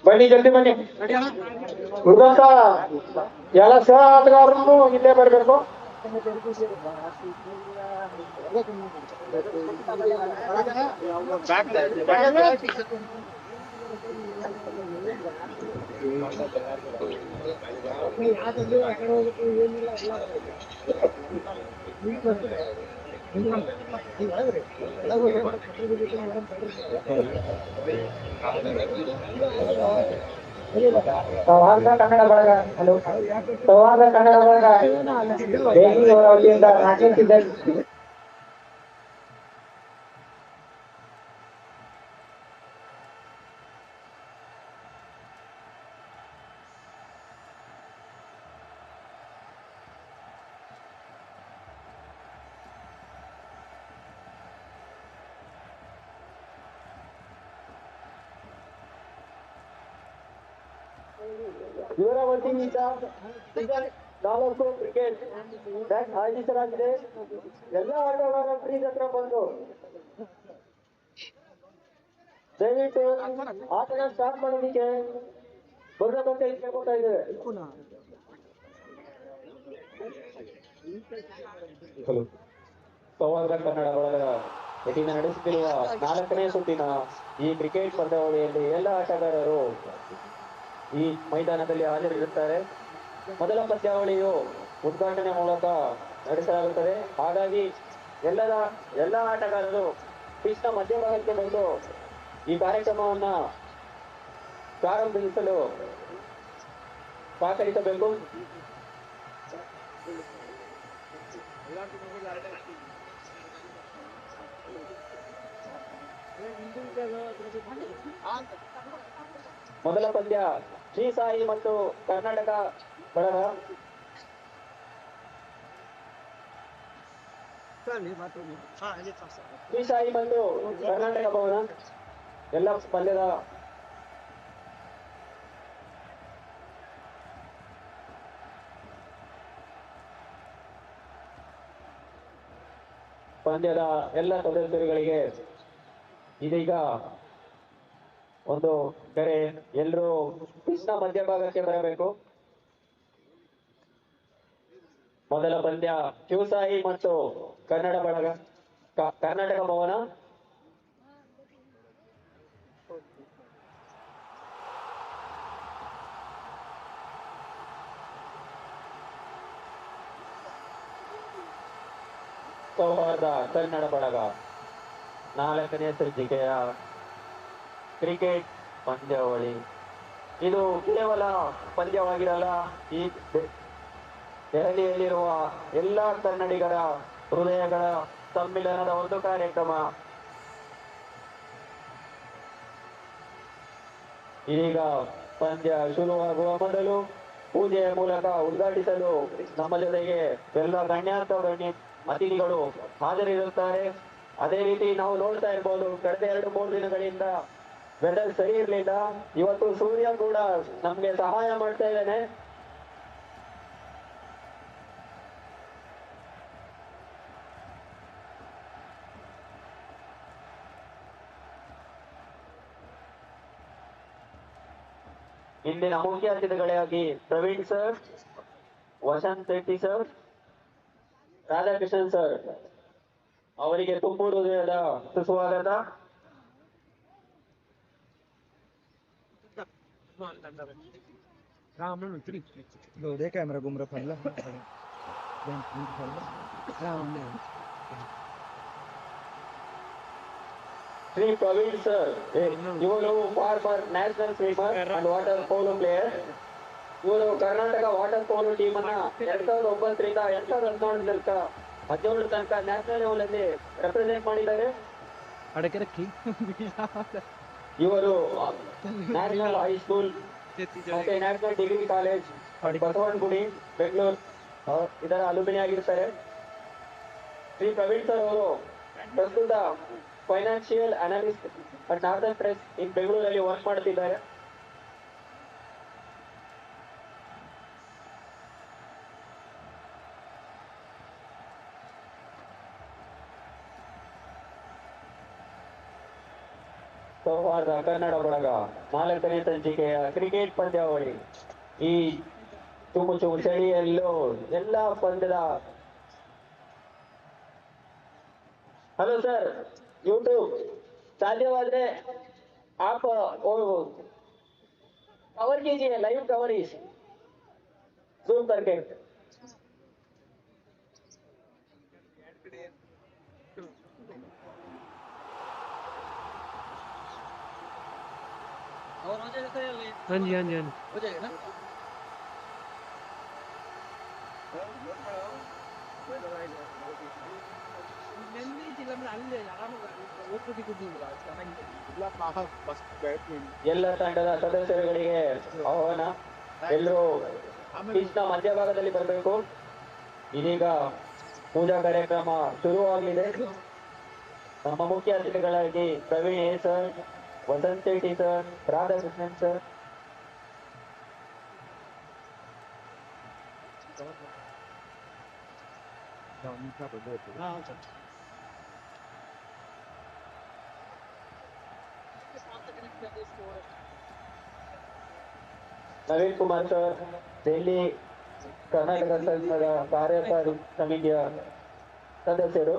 ಬನ್ನಿ ಜಲ್ದಿ ಬನ್ನಿ ಉಳಿದಂತ ಎಲ್ಲ ಸಹ ಆಟಗಾರರು ಇಲ್ಲೇ ಬರಬೇಕು. ಸೌಹಾರ್ದ ಕನ್ನಡ ಬಳಗ ಹಲೋ ಸೌಹಾರ್ದ ಕನ್ನಡ ಬಳಗ ಬೇಗಿ ಅವರ ವತಿಯಿಂದ ರಾಕೇಶ್ ಸಿದ್ದಲ್ ಇವರ ವತಿಯಿಂದ ನಾಲ್ಕು ಕ್ರಿಕೆಟ್ ಮ್ಯಾಚ್ ಆಯೋಜಿಸಲಾಗಿದೆ. ಎಲ್ಲ ಆಟಗಾರರ ಕ್ರೀಸ್ ಹತ್ರ ಬಂದು ದಯವಿಟ್ಟು ಆಟನ ಸ್ಟಾರ್ಟ್ ಮಾಡೋದಕ್ಕೆ ಬರ್ಬೇಕಂತ ಕೇಳ್ಕೊತಾ ಇದ್ದೇವೆ. ಸೌಹಾರ್ದ ಕನ್ನಡ ಬಳಗದ ವತಿಯಿಂದ ನಡೆಸುತ್ತಿರುವ 4ನೇ ಸುತ್ತಿನ ಈ ಕ್ರಿಕೆಟ್ ಪಂದ್ಯಾವಳಿಯಲ್ಲಿ ಎಲ್ಲ ಆಟಗಾರರು ಈ ಮೈದಾನದಲ್ಲಿ ಹಾಜರಿರುತ್ತಾರೆ. ಮೊದಲ ಪಂದ್ಯಾವಳಿಯು ಉದ್ಘಾಟನೆ ಮೂಲಕ ನಡೆಸಲಾಗುತ್ತದೆ. ಹಾಗಾಗಿ ಎಲ್ಲ ಆಟಗಾರರು ಪಿಚ್ನ ಮಧ್ಯಭಾಗಕ್ಕೆ ಬಂದು ಈ ಕಾರ್ಯಕ್ರಮವನ್ನ ಪ್ರಾರಂಭಿಸಲು ಸಹಕರಿಸಬೇಕು. ಮೊದಲ ಪಂದ್ಯ ಶ್ರೀ ಸಾಯಿ ಮತ್ತು ಕರ್ನಾಟಕ ಬಳಗ. ಶ್ರೀ ಸಾಯಿ ಮತ್ತು ಕರ್ನಾಟಕ ಭವನ ಎಲ್ಲ ಪಂದ್ಯದ ಎಲ್ಲ ಸದಸ್ಯರುಗಳಿಗೆ ಇದೀಗ ಒಂದು ಕರೆ, ಎಲ್ಲರೂ ಪಿಚ್ನ ಮಧ್ಯಭಾಗಕ್ಕೆ ಬರಬೇಕು. ಮೊದಲ ಪಂದ್ಯ ಶಿವಸಾಯಿ ಮತ್ತು ಕನ್ನಡ ಬಳಗ ಕರ್ನಾಟಕ ಭವನ. ಸೌಹಾರ್ದ ಕನ್ನಡ ಬಳಗ 4ನೇ ಸಂಚಿಕೆಯ ಕ್ರಿಕೆಟ್ ಪಂದ್ಯಾವಳಿ. ಇದು ಕೇವಲ ಪಂದ್ಯವಾಗಿರಲ್ಲ, ಈ ದೆಹಲಿಯಲ್ಲಿರುವ ಎಲ್ಲ ಕನ್ನಡಿಗರ ಹೃದಯಗಳ ಸಮ್ಮಿಲನದ ಒಂದು ಕಾರ್ಯಕ್ರಮ. ಈಗ ಪಂದ್ಯ ಶುರುವಾಗುವ ಮೊದಲು ಪೂಜೆಯ ಮೂಲಕ ಉದ್ಘಾಟಿಸಲು ನಮ್ಮ ಜೊತೆಗೆ ಎಲ್ಲ ಗಣ್ಯ ಅತಿಥಿಗಳು ಹಾಜರಿರುತ್ತಾರೆ. ಅದೇ ರೀತಿ ನಾವು ನೋಡ್ತಾ ಇರ್ಬೋದು, ಕಳೆದ 2-3 ದಿನಗಳಿಂದ ವೆದರ್ ಸರಿ ಇರಲಿಲ್ಲ. ಇವತ್ತು ಸೂರ್ಯ ಕೂಡ ನಮ್ಗೆ ಸಹಾಯ ಮಾಡ್ತಾ ಇದ್ದಾನೆ. ಇಂದಿನ ಮುಖ್ಯ ಅತಿಥಿಗಳಾಗಿ Praveen sir, Vasanth Shetty sir, Radhakrishnan sir ಅವರಿಗೆ ತುಂಬು ಹೃದಯದ ಸುಸ್ವಾಗತ. कैमरा घूम रहा फैला Sri Praveen sir, ಇವರು farmer national swimmer and water polo player. ಇವರು ಕರ್ನಾಟಕ ವಾಟರ್ ಪೋಲೋ ಟೀಮ್ ಅನ್ನ 2009ರಿಂದ 2017 ತನಕ ನ್ಯಾಷನಲ್ ಲೆವೆಲ್ ಅಲ್ಲಿ ರೆಪ್ರೆಸೆಂಟ್ ಮಾಡಿದ್ದಾರೆ. ಇವರು ನ್ಯಾಷನಲ್ ಹೈಸ್ಕೂಲ್ ಮತ್ತೆ national degree college Basavanagudi Bengaluru ಇದರ ಅಲುಮಿನಿ ಆಗಿರ್ತಾರೆ. ಶ್ರೀ ಪ್ರವೀಣ್ ಸರ್ ಅವರು ಪ್ರಸ್ತುತ financial analyst at Northern Press in ಬೆಂಗಳೂರಲ್ಲಿ ವರ್ಕ್ ಮಾಡುತ್ತಿದ್ದಾರೆ. ಸೌಹಾರ್ದ ಕನ್ನಡ ಬಳಗ 4ನೇ ಸಂಚಿಕೆಯ ಕ್ರಿಕೆಟ್ ಪಂದ್ಯಾವಳಿ. ಈ ಚುಮು ಚುಮು ಚಳಿಯಲ್ಲೂ ಎಲ್ಲ ಪಂದ್ಯದ हेलो सर यूट्यूब साध्यवाದ್ರೆ आप कवर कीजिए लाइव कवरेज जूम करके और हो जाएगा सर ये हाँ जी हाँ जी हाँ जी हो जाएगा ना मेनली ಚಿಲ್ಲಂದ್ರೆ ಅಲ್ಲೇ ಯಾರು ಓದ್ಬಿಟ್ಟು ಕೂತಿದ್ರು ಚೆನ್ನಾಗಿದೆ ಇಲ್ಲ ಫಸ್ಟ್ ಬ್ಯಾಟ್ಸ್ಮನ್ ಎಲ್ಲ ತಂಡದ ಸದಸ್ಯರುಗಳಿಗೆ ಆಹ್ವಾನ. ಎಲ್ಲರೂ ಪಿಚ್ನ ಮಧ್ಯಭಾಗದಲ್ಲಿ ಬರಬೇಕು. ಇದೀಗ ಪೂಜಾ ಕಾರ್ಯಕ್ರಮ ಶುರುವಾಗಲಿದೆ. ನಮ್ಮ ಮುಖ್ಯ ಅತಿಥಿಗಳಾಗಿ Praveen A sir, Vasanth Shetty sir, Radhakrishnan sir, ಹಾಂ ಸರ್ ನವೀನ್ ಕುಮಾರ್ ಸರ್, ದೆಹಲಿ ಕರ್ನಾಟಕ ಸಂಘದ ಕಾರ್ಯಕಾರಿ ಸಮಿತಿಯ ಸದಸ್ಯರು,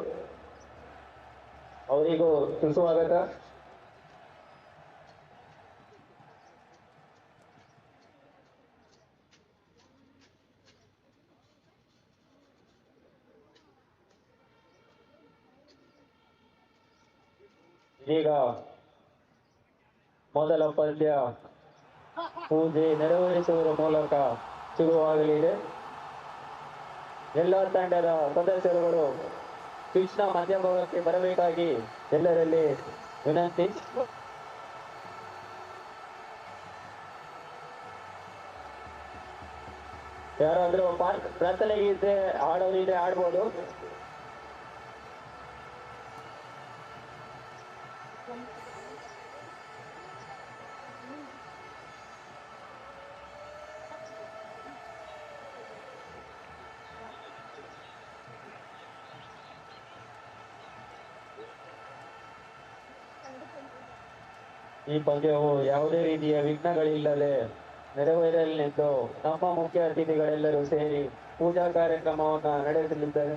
ಅವರಿಗೂ ಸುಸ್ವಾಗತ. ಈಗ ಮೊದಲ ಪಂದ್ಯ ಪೂಜೆ ನೆರವೇರಿಸುವುದರ ಮೂಲಕ ಶುರುವಾಗಲಿದೆ. ಎಲ್ಲ ತಂಡದ ಸದಸ್ಯರುಗಳು ಪಿಚ್ನ ಮಧ್ಯಭಾಗಕ್ಕೆ ಬರಬೇಕಾಗಿ ಎಲ್ಲರಲ್ಲಿ ವಿನಂತಿ. ಯಾರಾದ್ರೂ ಪ್ರಾರ್ಥನೆಗೆ ಇದ್ರೆ ಆಡೋದಿದ್ರೆ ಆಡ್ಬೋದು. ಈ ಪಂದ್ಯವು ಯಾವುದೇ ರೀತಿಯ ವಿಘ್ನಗಳಿಲ್ಲದೆ ನೆರವೇರಲೆಂದು ನಮ್ಮ ಮುಖ್ಯ ಅತಿಥಿಗಳೆಲ್ಲರೂ ಸೇರಿ ಪೂಜಾ ಕಾರ್ಯಕ್ರಮವನ್ನು ನಡೆಸಲಿದ್ದಾರೆ.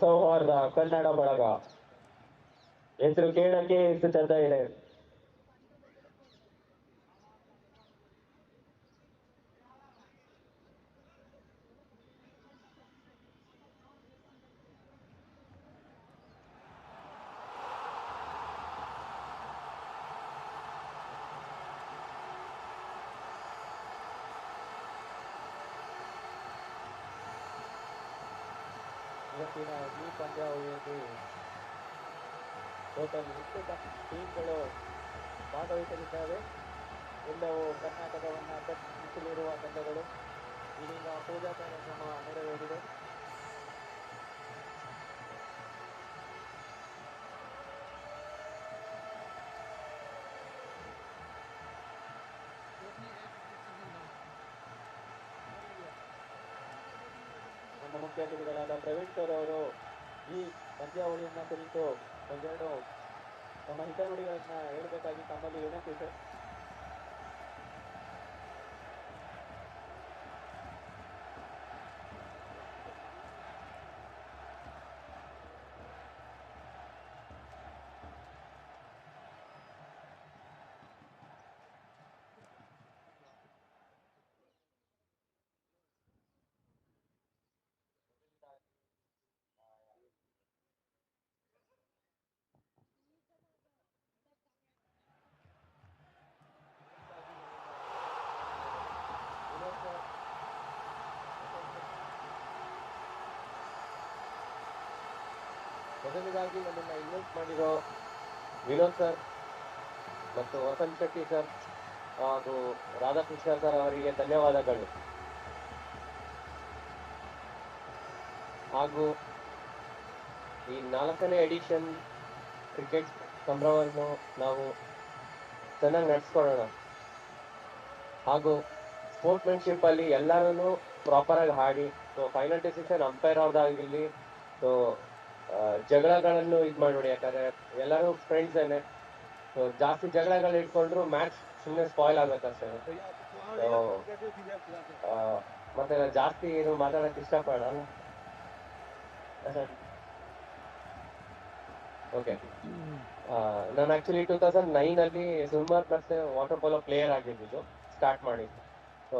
ಸೌಹಾರ್ದ ಕನ್ನಡ ಬಳಗ ಹೆಸರು ಕೇಳಕ್ಕೆ ಎಷ್ಟು ಚಂದ ಇದೆ. ಇವತ್ತಿನ ಈ ಪಂದ್ಯಾವಳಿಯಲ್ಲಿ ಟೋಟಲ್ 8 ಟೀಮ್ಗಳು ಭಾಗವಹಿಸಲಿದ್ದಾವೆ. ಎಲ್ಲವೂ ಕರ್ನಾಟಕವನ್ನು ಪ್ರತಿನಿಧಿಸಲಿರುವ ತಂಡಗಳು. ಇದೀಗ ಪೂಜಾ ಕಾರ್ಯಕ್ರಮ ನೆರವೇರಿದೆ. ನಮ್ಮ ಮುಖ್ಯ ಅತಿಥಿಗಳಾದ ಪ್ರವೀಣ್ ಸರ್ ಅವರು ಈ ಪಂದ್ಯಾವಳಿಯನ್ನ ಕುರಿತು ಒಂದೆರಡು ತಮ್ಮ ಹಿತನುಡಿಗಳನ್ನ ಹೇಳಬೇಕಾಗಿ ತಮ್ಮಲ್ಲಿ ವಿನಂತಿ ಸರ್. ಮೊದಲಿಗಾಗಿ ನಮ್ಮನ್ನ ಇನ್ವೈಟ್ ಮಾಡಿರೋ ವಿನೋದ್ ಸರ್ ಮತ್ತು ವಸಂತ್ ಶೆಟ್ಟಿ ಸರ್ ಹಾಗೂ ರಾಧಾಕೃಷ್ಣ ಸರ್ ಅವರಿಗೆ ಧನ್ಯವಾದಗಳು. ಹಾಗೂ ಈ 4ನೇ ಎಡಿಷನ್ ಕ್ರಿಕೆಟ್ ಸಂಭ್ರಮವನ್ನು ನಾವು ಚೆನ್ನಾಗಿ ನಡೆಸ್ಕೊಳ್ಳೋಣ. ಹಾಗೂ ಸ್ಪೋರ್ಟ್ಸ್ಮನ್ಶಿಪ್ ಅಲ್ಲಿ ಎಲ್ಲರೂ ಪ್ರಾಪರ್ ಆಗಿ ಆಡಿ. ಸೊ ಫೈನಲ್ ಡಿಸಿಷನ್ ಅಂಪೈರ್ ಅವ್ರದ್ದಾಗಿರ್ಲಿ. ಸೊ ಜಗಳಗಳನ್ನು ಇದು ಮಾಡ್ಬೇಡಿ, ಯಾಕಂದ್ರೆ ಎಲ್ಲರೂ ಫ್ರೆಂಡ್ಸ್ ಏನೆ. ಸೊ ಜಾಸ್ತಿ ಜಗಳಗಳು ಇಟ್ಕೊಂಡ್ರು ಮ್ಯಾಚ್ ಸುಮ್ಮನೆ ಸ್ಪಾಯ್ಲ್ ಆಗ್ಬೇಕಷ್ಟೇ. ಸೊ ಮತ್ತೆ ನಾನು ಜಾಸ್ತಿ ಏನು ಮಾತಾಡಕ್ ಇಷ್ಟಪಡಲ್ಲ. ಓಕೆ, ನಾನು ಆಕ್ಚುಲಿ 2009 ಅಲ್ಲಿ swimmer plus water polo player ಆಗಿದ್ದು ಸ್ಟಾರ್ಟ್ ಮಾಡಿ. ಸೊ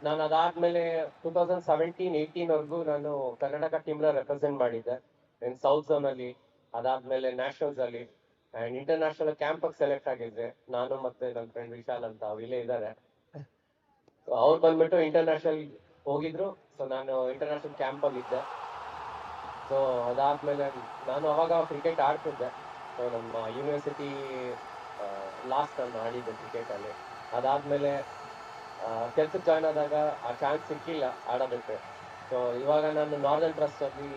ನಾನು ಅದಾದ್ಮೇಲೆ 2017-18 ವರ್ಗೂ ನಾನು ಕರ್ನಾಟಕ ಟೀಮ್ನ ರೆಪ್ರೆಸೆಂಟ್ ಮಾಡಿದ್ದೆ ಇನ್ ಸೌತ್ ಝೋನ್ ಅಲ್ಲಿ. ಅದಾದ್ಮೇಲೆ ನ್ಯಾಷನಲ್ಸ್ ಅಲ್ಲಿ ಅಂಡ್ ಇಂಟರ್ನ್ಯಾಷನಲ್ ಕ್ಯಾಂಪ್ ಸೆಲೆಕ್ಟ್ ಆಗಿದ್ದೆ ನಾನು ಮತ್ತೆ ನನ್ನ ಫ್ರೆಂಡ್ ವಿಶಾಲ್ ಅಂತ, ಇಲ್ಲೇ ಇದ್ದಾರೆ. ಅವ್ರು ಬಂದ್ಬಿಟ್ಟು ಇಂಟರ್ನ್ಯಾಷನಲ್ ಹೋಗಿದ್ರು. ಸೊ ನಾನು ಇಂಟರ್ನ್ಯಾಷನಲ್ ಕ್ಯಾಂಪ್ ಅಲ್ಲಿ ಇದ್ದೆ. ಸೊ ಅದಾದ್ಮೇಲೆ ನಾನು ಅವಾಗ ಕ್ರಿಕೆಟ್ ಆಡ್ತಿದ್ದೆ. ಸೊ ನಮ್ಮ ಯೂನಿವರ್ಸಿಟಿ ಲಾಸ್ಟ್ ನಾನು ಆಡಿದ್ದೆ ಕ್ರಿಕೆಟ್ ಅಲ್ಲಿ. ಅದಾದ್ಮೇಲೆ ಕೆಲ್ಸಕ್ಕೆ ಜಾಯ್ನ್ ಆದಾಗ ಆ ಚಾನ್ಸ್ ಸಿಕ್ಕಿಲ್ಲ ಆಡೋದಕ್ಕೆ. ಸೊ ಇವಾಗ ನಾನು ನಾರ್ದರ್ನ್ ಟ್ರಸ್ಟ್ ಅಲ್ಲಿ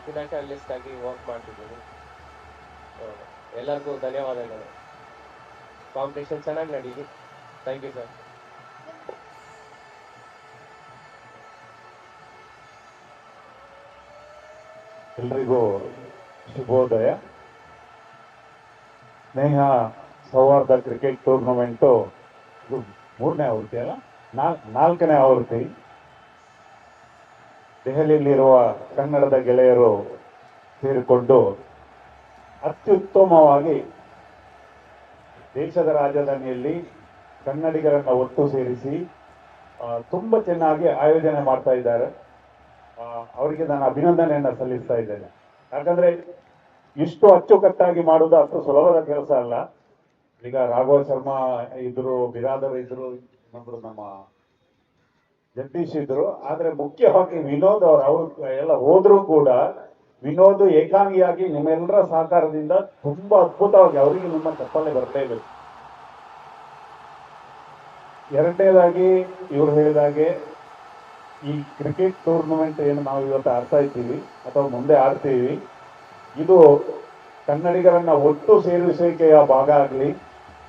ಫಿನಾನ್ಷಿಯಲ್ ಅನಲಿಸ್ಟ್ ಆಗಿ ವರ್ಕ್ ಮಾಡ್ತಿದ್ದೀನಿ. ಎಲ್ಲರಿಗೂ ಧನ್ಯವಾದಗಳು. ಕಾಂಪಿಟೇಷನ್ ಚೆನ್ನಾಗಿ ನಡೀಲಿ. Thank you sir. ಎಲ್ರಿಗೂ ಶುಭೋದಯ. ಸ್ನೇಹ ಸೌಹಾರ್ದ ಕ್ರಿಕೆಟ್ ಟೂರ್ನಮೆಂಟು ಇದು 3ನೇ ಆವೃತ್ತಿ ಅಲ್ಲ, 4ನೇ ಆವೃತ್ತಿ. ದೆಹಲಿಯಲ್ಲಿರುವ ಕನ್ನಡದ ಗೆಳೆಯರು ಸೇರಿಕೊಂಡು ಅತ್ಯುತ್ತಮವಾಗಿ ದೇಶದ ರಾಜಧಾನಿಯಲ್ಲಿ ಕನ್ನಡಿಗರನ್ನ ಒಟ್ಟು ಸೇರಿಸಿ ತುಂಬ ಚೆನ್ನಾಗಿ ಆಯೋಜನೆ ಮಾಡ್ತಾ ಇದ್ದಾರೆ. ಅವರಿಗೆ ನಾನು ಅಭಿನಂದನೆಯನ್ನ ಸಲ್ಲಿಸ್ತಾ ಇದ್ದೇನೆ. ಯಾಕಂದ್ರೆ ಇಷ್ಟು ಅಚ್ಚುಕಟ್ಟಾಗಿ ಮಾಡುವುದು ಅಷ್ಟು ಸುಲಭದ ಕೆಲಸ ಅಲ್ಲ. ಈಗ ರಾಘವ ಶರ್ಮಾ ಇದ್ರು, ಬಿರಾದರ್ ಇದ್ರು, ಇನ್ನೊಬ್ರು ನಮ್ಮ ಜಗದೀಶ್ ಇದ್ರು. ಆದ್ರೆ ಮುಖ್ಯವಾಗಿ ವಿನೋದ್ ಅವರು ಎಲ್ಲ ಹೋದ್ರು ಕೂಡ ವಿನೋದ್ ಏಕಾಂಗಿಯಾಗಿ ನಿಮ್ಮೆಲ್ಲರ ಸಹಕಾರದಿಂದ ತುಂಬಾ ಅದ್ಭುತವಾಗಿ ಅವರಿಗೆ ನಿಮ್ಮ ಚಪ್ಪಲೆ ಬರಲೇಬೇಕು. ಎರಡನೇದಾಗಿ ಇವ್ರು ಹೇಳಿದಾಗೆ ಈ ಕ್ರಿಕೆಟ್ ಟೂರ್ನಮೆಂಟ್ ಏನು ನಾವು ಇವತ್ತು ಆಡ್ತಾ ಇದ್ದೀವಿ ಅಥವಾ ಮುಂದೆ ಆಡ್ತೀವಿ, ಇದು ಕನ್ನಡಿಗರನ್ನ ಒಟ್ಟು ಸೇರಿಸುವಿಕೆಯ ಭಾಗ ಆಗಲಿ.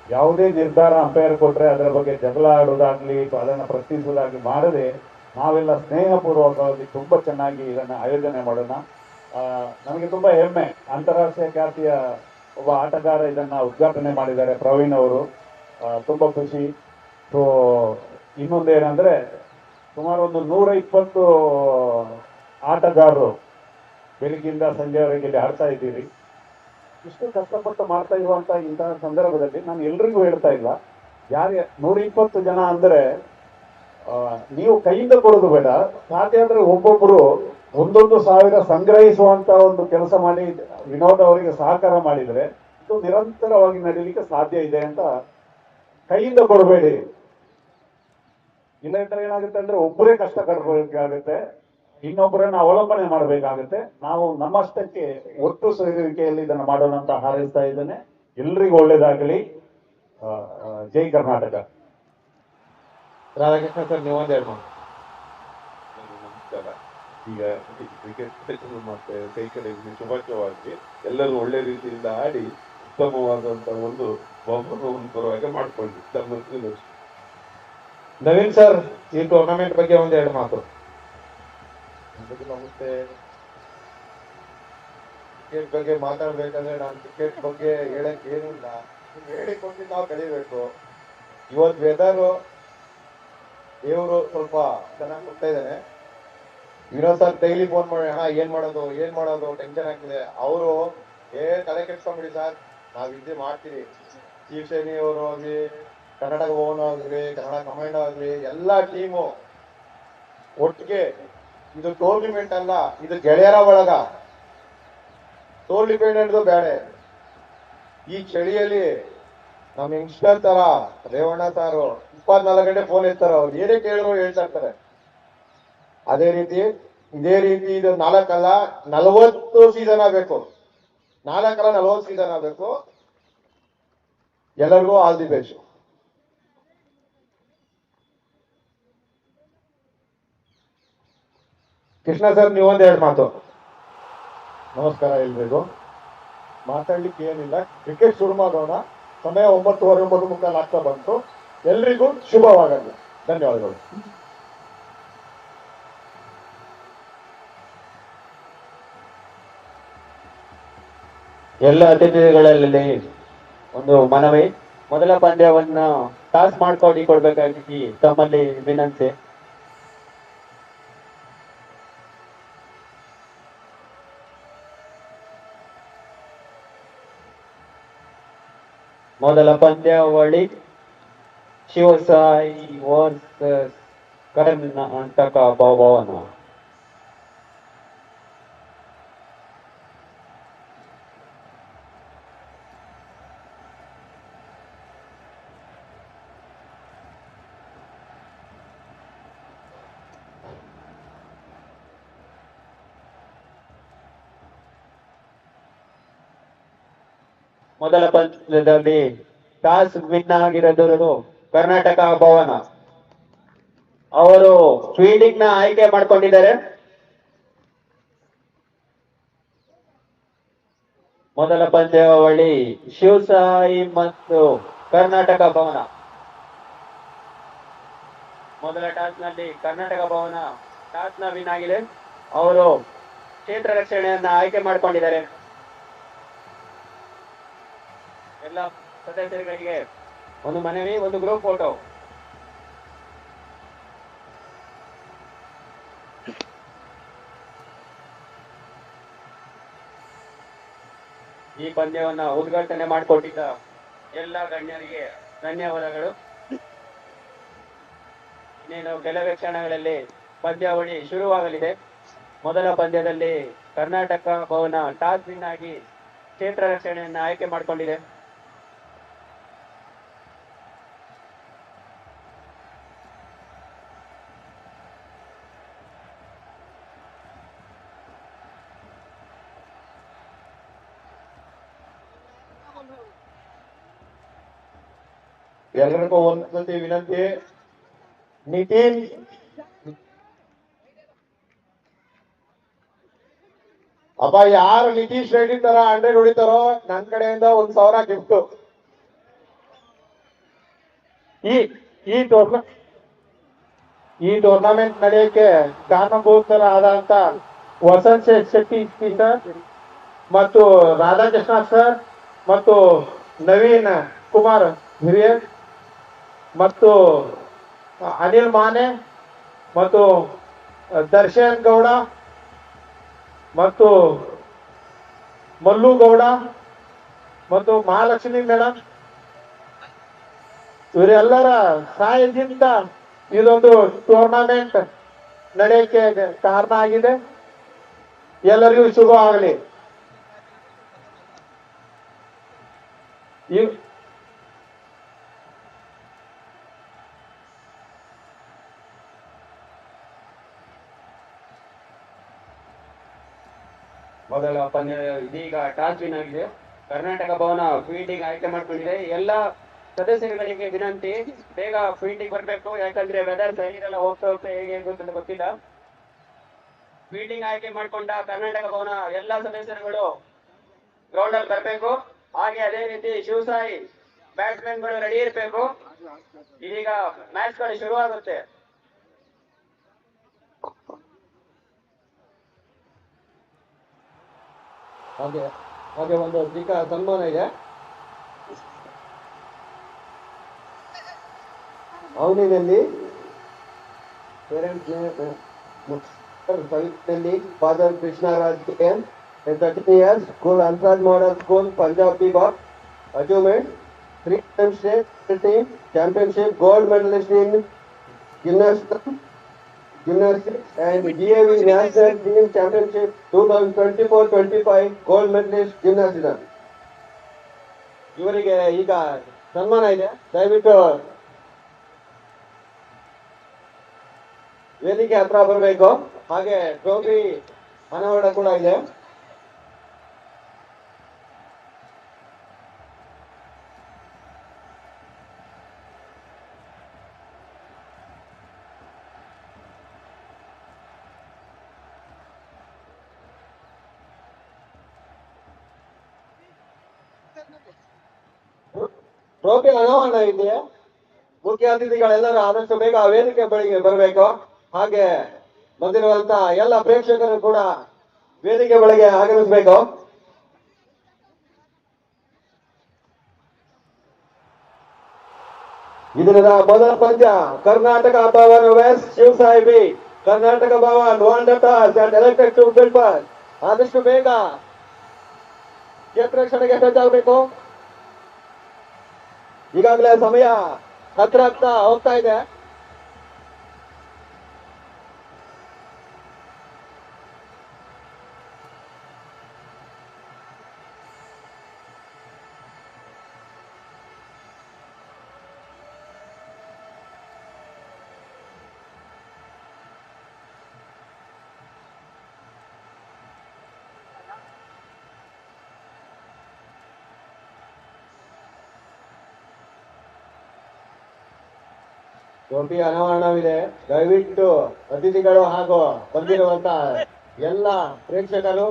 ಯಾವುದೇ ನಿರ್ಧಾರ ಅಂಪೈರ್ ಕೊಟ್ರೆ ಅದರ ಬಗ್ಗೆ ಜಗಳ ಆಡೋದಾಗ್ಲಿ ಅದನ್ನು ಪ್ರಶ್ನಿಸೋದಾಗ್ಲಿ ಮಾಡದೆ ನಾವೆಲ್ಲ ಸ್ನೇಹಪೂರ್ವಕವಾಗಿ ತುಂಬ ಚೆನ್ನಾಗಿ ಇದನ್ನು ಆಯೋಜನೆ ಮಾಡೋಣ. ನಮಗೆ ತುಂಬ ಹೆಮ್ಮೆ, ಅಂತಾರಾಷ್ಟ್ರೀಯ ಖ್ಯಾತಿಯ ಒಬ್ಬ ಆಟಗಾರ ಇದನ್ನ ಉದ್ಘಾಟನೆ ಮಾಡಿದ್ದಾರೆ ಪ್ರವೀಣ್ ಅವರು. ತುಂಬ ಖುಷಿ. ಸೊ ಇನ್ನೊಂದೇನೆಂದ್ರೆ ಸುಮಾರು ಒಂದು 120 ಆಟಗಾರರು ಬೆಳಗ್ಗಿಂದ ಸಂಜೆವರೆಗೆ ಇಲ್ಲಿ ಆಡ್ತಾ ಇದ್ದೀರಿ. ಇಷ್ಟು ಕಷ್ಟಪಟ್ಟು ಮಾಡ್ತಾ ಇರುವಂತ ಇಂತಹ ಸಂದರ್ಭದಲ್ಲಿ ನಾನು ಎಲ್ರಿಗೂ ಹೇಳ್ತಾ ಇಲ್ಲ, ಯಾರೇ 120 ಜನ ಅಂದ್ರೆ ನೀವು ಕೈಯಿಂದ ಕೊಡೋದು ಬೇಡ, ಸಾಧ್ಯ ಆದ್ರೆ ಒಬ್ಬೊಬ್ರು 1,000 ಸಂಗ್ರಹಿಸುವಂತ ಒಂದು ಕೆಲಸ ಮಾಡಿ ವಿನೋದ್ ಅವರಿಗೆ ಸಹಕಾರ ಮಾಡಿದ್ರೆ ಇದು ನಿರಂತರವಾಗಿ ನಡೀಲಿಕ್ಕೆ ಸಾಧ್ಯ ಇದೆ ಅಂತ. ಕೈಯಿಂದ ಕೊಡಬೇಡಿ, ಇಲ್ಲಂದ್ರೆ ಏನಾಗುತ್ತೆ ಅಂದ್ರೆ ಒಬ್ಬರೇ ಕಷ್ಟ ಕಟ್ಬೇಕಾಗುತ್ತೆ, ಇನ್ನೊಬ್ಬರನ್ನ ಅವಲಂಬನೆ ಮಾಡಬೇಕಾಗುತ್ತೆ. ನಾವು ನಮ್ಮಷ್ಟಕ್ಕೆ ಒಟ್ಟು ಸೇರುವಿಕೆಯಲ್ಲಿ ಇದನ್ನು ಮಾಡೋಣ ಅಂತ ಹಾರೈಸ್ತಾ ಇದ್ದೇನೆ. ಎಲ್ರಿಗೂ ಒಳ್ಳೇದಾಗಲಿ. ಜೈ ಕರ್ನಾಟಕ. ರಾಧಾಕೃಷ್ಣ ಸರ್, ನೀವೊಂದೆರಡು ಮಾತು. ನಮಸ್ಕಾರ. ಈಗ ಕ್ರಿಕೆಟ್ ಮತ್ತೆ ಕೈಕಡೆ ಶುಭಾಶಯವಾಗಿ ಎಲ್ಲರೂ ಒಳ್ಳೆ ರೀತಿಯಿಂದ ಆಡಿ ಉತ್ತಮವಾದಂತ ಒಂದು ಬಹುಮಾನವನ್ನು ಬರುವಾಗ ಮಾಡ್ಕೊಳ್ಳಿ. ತಮ್ಮ ನವೀನ್ ಸರ್, ಈ ಟೂರ್ನಮೆಂಟ್ ಬಗ್ಗೆ ಒಂದೆರಡು ಮಾತು. ನಮಸ್ತೆ. ಕ್ರಿಕೆಟ್ ಬಗ್ಗೆ ಮಾತಾಡ್ಬೇಕಂದ್ರೆ ನಾನು ಕ್ರಿಕೆಟ್ ಬಗ್ಗೆ ಹೇಳಕ್ ಏನಿಲ್ಲ, ಹೇಳಿಕೊಂಡು ನಾವು ಕಲಿಬೇಕು. ಇವತ್ತು ವೆದರು ದೇವರು ಸ್ವಲ್ಪ ಚೆನ್ನಾಗಿ ಕೊಡ್ತಾ ಇದ್ದಾನೆ. ವಿನೋದ್ ಸರ್ ಡೈಲಿ ಫೋನ್ ಮಾಡಿ ಏನ್ ಮಾಡೋದು ಟೆನ್ಷನ್ ಆಗ್ತಿದೆ. ಅವರು ತಲೆ ಕೆಡ್ಸ್ಕೊಂಬಿಡಿ ಸರ್, ನಾವ್ ಇದೇ ಮಾಡ್ತೀವಿ. ಚೀಫ್ ಸೇನಿ ಅವರು ಆಗ್ಲಿ, ಕರ್ನಾಟಕ ಭವನ ಆಗ್ಲಿ, ಕನ್ನಡ ಕಮಾಂಡ್ ಆಗ್ಲಿ, ಎಲ್ಲಾ ಟೀಮು ಒಟ್ಟಿಗೆ. ಇದು ಟೂರ್ನಿಮೆಂಟ್ ಅಲ್ಲ, ಇದು ಗೆಳೆಯರ ಒಳಗ. ಟೂರ್ನಿಮೆಂಟ್ ಬೇಡ. ಈ ಚಳಿಯಲ್ಲಿ ನಮ್ ಯಂಗ್ಸ್ಟರ್ ತರ ರೇವಣ್ಣ ಸಾರು 24 ಗಂಟೆ ಫೋನ್ ಇರ್ತಾರ, ಅವ್ರು ಏನೇ ಕೇಳಿದ್ರು ಹೇಳ್ತಾ ಇರ್ತಾರೆ. ಅದೇ ರೀತಿ ಇದೇ ರೀತಿ ಇದು 4 ಅಲ್ಲ 40 ಸೀಸನ್ ಆಗ್ಬೇಕು. 4 ಅಲ್ಲ 40 ಸೀಸನ್ ಆಗ್ಬೇಕು. ಎಲ್ಲರಿಗೂ all the best. Krishna sir, ನೀವೊಂದೆರಡು ಮಾತು. ನಮಸ್ಕಾರ ಎಲ್ರಿಗೂ. ಮಾತಾಡ್ಲಿಕ್ಕೆ ಏನಿಲ್ಲ, ಕ್ರಿಕೆಟ್ ಶುರು ಮಾಡೋಣ. ಸಮಯ 9:30 9:45 ಆಗ್ತಾ ಬಂತು. ಎಲ್ರಿಗೂ ಶುಭವಾಗಲಿ. ಧನ್ಯವಾದಗಳು. ಎಲ್ಲ ಅತಿಥಿಗಳಲ್ಲಿ ಒಂದು ಮನವಿ, ಮೊದಲ ಪಂದ್ಯವನ್ನ ಟಾಸ್ ಕೊಡ್ಬೇಕಾಗಿ ತಮ್ಮಲ್ಲಿ ವಿನಂತಿ. ಮೊದಲ ಪಂದ್ಯಾವಳಿ ಶಿವಸಾಯಿ ವರ್ಸಸ್ ಕರ್ನಾಟಕ ಭವನ. ಮೊದಲ ಪಂದ್ಯದಲ್ಲಿ ಟಾಸ್ ವಿನ್ ಆಗಿರೋದು ಕರ್ನಾಟಕ ಭವನ. ಅವರು ಫೀಲ್ಡಿಂಗ್ ನ ಆಯ್ಕೆ ಮಾಡ್ಕೊಂಡಿದ್ದಾರೆ. ಮೊದಲ ಪಂದ್ಯಾವಳಿ ಶಿವಸಾಯಿ ಮತ್ತು ಕರ್ನಾಟಕ ಭವನ. ಮೊದಲ ಟಾಸ್ ನಲ್ಲಿ ಕರ್ನಾಟಕ ಭವನ ಟಾಸ್ ನ ವಿನ್ ಆಗಿದೆ. ಅವರು ಕ್ಷೇತ್ರ ರಕ್ಷಣೆಯನ್ನ ಆಯ್ಕೆ ಮಾಡ್ಕೊಂಡಿದ್ದಾರೆ. ಎಲ್ಲ ಸದಸ್ಯರುಗಳಿಗೆ ಒಂದು ಮನವಿ, ಒಂದು ಗ್ರೂಪ್ ಫೋಟೋ. ಈ ಪಂದ್ಯವನ್ನ ಉದ್ಘಾಟನೆ ಮಾಡಿಕೊಟ್ಟಿದ್ದ ಎಲ್ಲ ಗಣ್ಯರಿಗೆ ಧನ್ಯವಾದಗಳು. ಇನ್ನೇನು ಕೆಲವೇ ಕ್ಷಣಗಳಲ್ಲಿ ಪಂದ್ಯಾವಳಿ ಶುರುವಾಗಲಿದೆ. ಮೊದಲ ಪಂದ್ಯದಲ್ಲಿ ಕರ್ನಾಟಕ ಭವನ ಟಾಸ್ ವಿನ್ ಆಗಿ ಕ್ಷೇತ್ರ ರಕ್ಷಣೆಯನ್ನ ಆಯ್ಕೆ ಮಾಡಿಕೊಂಡಿದೆ. ಎಲ್ಲರಿಗೂ ಒಂದ್ಸತಿ ವಿನಂತಿ, ನಿತಿನ್ ಅಪ್ಪ, ಯಾರು ನಿತೀಶ್ ರೆಡ್ಡಿ ತರ 100 ಹೊಡಿತಾರೋ ನನ್ ಕಡೆಯಿಂದ 1,000 ಗಿಫ್ಟ್. ಈ ಟೂರ್ನಮೆಂಟ್ ನಡೆಯಕ್ಕೆ ಕಾರಣಭೂತರಾದಂತ ವಸಂತ್ ಶೆಟ್ಟಿ ಸರ್ ಮತ್ತು ರಾಧಾಕೃಷ್ಣ ಸರ್ ಮತ್ತು ನವೀನ್ ಕುಮಾರ್ ಹಿರಿಯರ್ ಮತ್ತು ಅನಿಲ್ ಮಾನೆ ಮತ್ತು ದರ್ಶನ್ ಗೌಡ ಮತ್ತು ಮಲ್ಲು ಗೌಡ ಮತ್ತು ಮಹಾಲಕ್ಷ್ಮಿ ಮೇಡಮ್, ಇವರೆಲ್ಲರ ಸಹಾಯದಿಂದ ಇದೊಂದು ಟೂರ್ನಮೆಂಟ್ ನಡೆಯಕ್ಕೆ ಕಾರಣ ಆಗಿದೆ. ಎಲ್ಲರಿಗೂ ಶುಭ ಆಗಲಿ. ಮೊದಲ ಪಂದ್ಯ ಇದೀಗ ಟಾಸ್ ವಿನ್ ಆಗಿದೆ. ಕರ್ನಾಟಕ ಭವನ ಫೀಲ್ಡಿಂಗ್ ಆಯ್ಕೆ ಮಾಡ್ಕೊಂಡಿದೆ. ಎಲ್ಲ ಸದಸ್ಯರುಗಳಿಗೆ ವಿನಂತಿ, ಬೇಗ ಫೀಲ್ಡಿಂಗ್ ಬರಬೇಕು. ಯಾಕಂದ್ರೆ ವೆದರ್ ಸೈನಿಗೆಲ್ಲ ಹೋಗ್ತಾ ಹೇಗೆ ಅಂತ ಗೊತ್ತಿಲ್ಲ. ಫೀಲ್ಡಿಂಗ್ ಆಯ್ಕೆ ಮಾಡ್ಕೊಂಡ ಕರ್ನಾಟಕ ಭವನ ಎಲ್ಲ ಸದಸ್ಯರುಗಳು ಗ್ರೌಂಡ್ ಅಲ್ಲಿ ಬರಬೇಕು. ಹಾಗೆ ಅದೇ ರೀತಿ ಶಿವಸಾಯಿ ಬ್ಯಾಟ್ಸ್ಮನ್ ಗಳು ರೆಡಿ ಇರಬೇಕು. ಇದೀಗ ಮ್ಯಾಚ್ ಗಳು ಶುರುವಾಗುತ್ತೆ. ಹಾಗೆ ಹಾಗೆ ಒಂದು ಚಿಕ್ಕ ಸನ್ಮಾನ ಇದೆ. ಅವನಿನಲ್ಲಿ father Krishnaraj KM, 13 years, school Ansad Model School, Punjab Bebop, achievement 3 times state team championship, gold medalist in gymnastics and DAV national team championship 2024-25, gold medalist gymnastics. ಇವರಿಗೆ ಈಗ ಸನ್ಮಾನ ಇದೆ. ದಯವಿಟ್ಟು ವೇದಿಕೆ ಹತ್ರ ಬರಬೇಕು. ಹಾಗೆ ಟ್ರೋಫಿ ಅನಾವರಣ ಕೂಡ ಇದೆ. ಟ್ರೋಫಿ ಅನಾವರಣ ಇದೆಯಾ? ಮುಖ್ಯ ಅತಿಥಿಗಳೆಲ್ಲರೂ ಆದಷ್ಟು ಬೇಗ ವೇದಿಕೆ ಬಳಿಗೆ ಬರಬೇಕು. ಹಾಗೆ ಬಂದಿರುವಂತ ಎಲ್ಲ ಪ್ರೇಕ್ಷಕರು ಕೂಡ ವೇದಿಕೆ ಬಳಿಗೆ ಆಗಮಿಸಬೇಕು. ಇದರ ಮೊದಲ ಪಂದ್ಯ ಕರ್ನಾಟಕ ಭವನ್ ವೆಸ್ಟ್ ಶಿವಸಾಹಿಬಿ Karnataka Bhavan wanderers and elected to ಬಿಲ್ಪರ್. ಆದಷ್ಟು ಬೇಗ ಕ್ಷಣಕ್ಕೆ ಸಜ್ಜಾಗಬೇಕು. ಈಗಾಗಲೇ ಸಮಯ ಹತ್ರ ಆಗ್ತಾ ಹೋಗ್ತಾ ಇದೆ. ಟೋಪಿ ಅನಾವರಣವಿದೆ. ದಯವಿಟ್ಟು ಅತಿಥಿಗಳು ಹಾಗೂ ಬಂದಿರುವಂತ ಎಲ್ಲ ಪ್ರೇಕ್ಷಕರು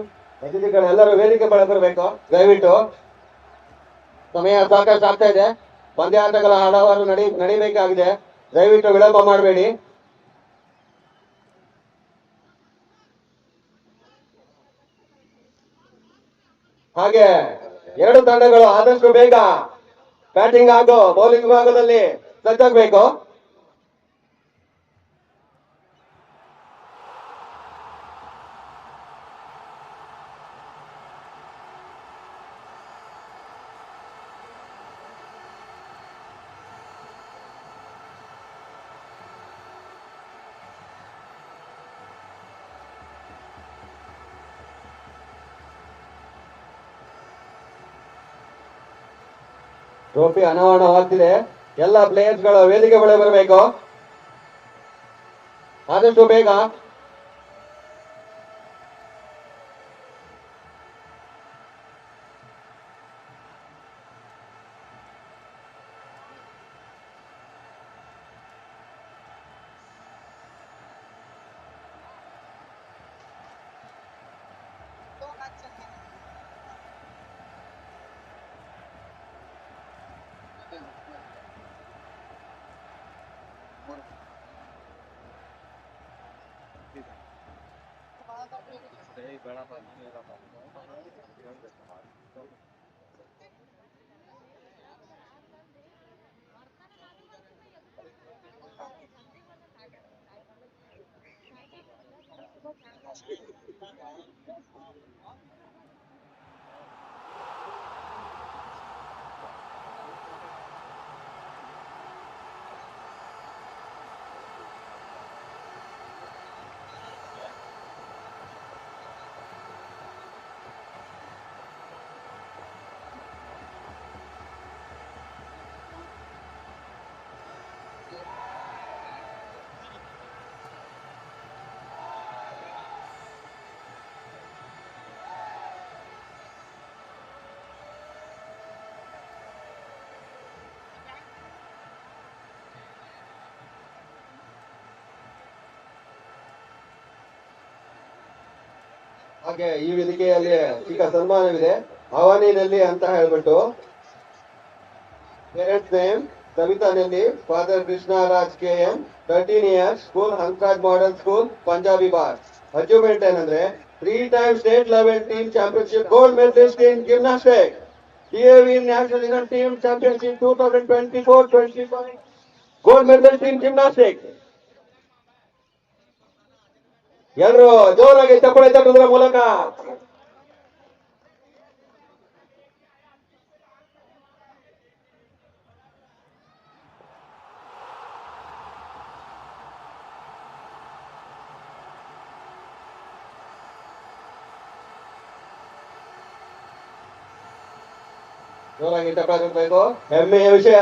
ಅತಿಥಿಗಳೆಲ್ಲರೂ ವೇದಿಕೆ ಬಳಿ ಬರಬೇಕು. ದಯವಿಟ್ಟು ಸಮಯ ಸಾಕಷ್ಟು ಆಗ್ತಾ ಇದೆ. ಪಂದ್ಯಾಟಗಳ ಹಲವಾರು ನಡಿಬೇಕಾಗಿದೆ. ದಯವಿಟ್ಟು ವಿಳಂಬ ಮಾಡಬೇಡಿ. ಹಾಗೆ ಎರಡು ತಂಡಗಳು ಆದಷ್ಟು ಬೇಗ ಬ್ಯಾಟಿಂಗ್ ಹಾಗೂ ಬೌಲಿಂಗ್ ವಿಭಾಗದಲ್ಲಿ ಸಜ್ಜಾಗಬೇಕು. ಟ್ರೋಫಿ ಅನಾವರಣವಾಗ್ತಿದೆ. ಎಲ್ಲ ಪ್ಲೇಯರ್ಸ್ ಗಳು ವೇದಿಕೆ ಬಳಿ ಬರಬೇಕು ಆದಷ್ಟು ಬೇಗ. ಹಾಗೆ ಈ ವೇದಿಕೆಯಲ್ಲಿ ಚಿಕ್ಕ ಸನ್ಮಾನವಿದೆ. ಅವನಿನಲ್ಲಿ ಅಂತ ಹೇಳ್ಬಿಟ್ಟು parents name Savita Nelli, father Krishnaraj KM, 13 years, school Hansraj model school, Punjabi Bagh. Achievement ಏನಂದ್ರೆ 3 times state level team championship, gold medalist in gymnastic, DAV national team championship 2024-25, gold medalist in gymnastic. ಎಲ್ಲರೂ ಜೋರಾಗಿ ಚಪ್ಪಳೆ ತಟ್ಟುವುದರ ಮೂಲಕ ಜೋರಾಗಿ ಚಪ್ಪಳೆ ತಟ್ಟಬೇಕು. ಹೆಮ್ಮೆಯ ವಿಷಯ.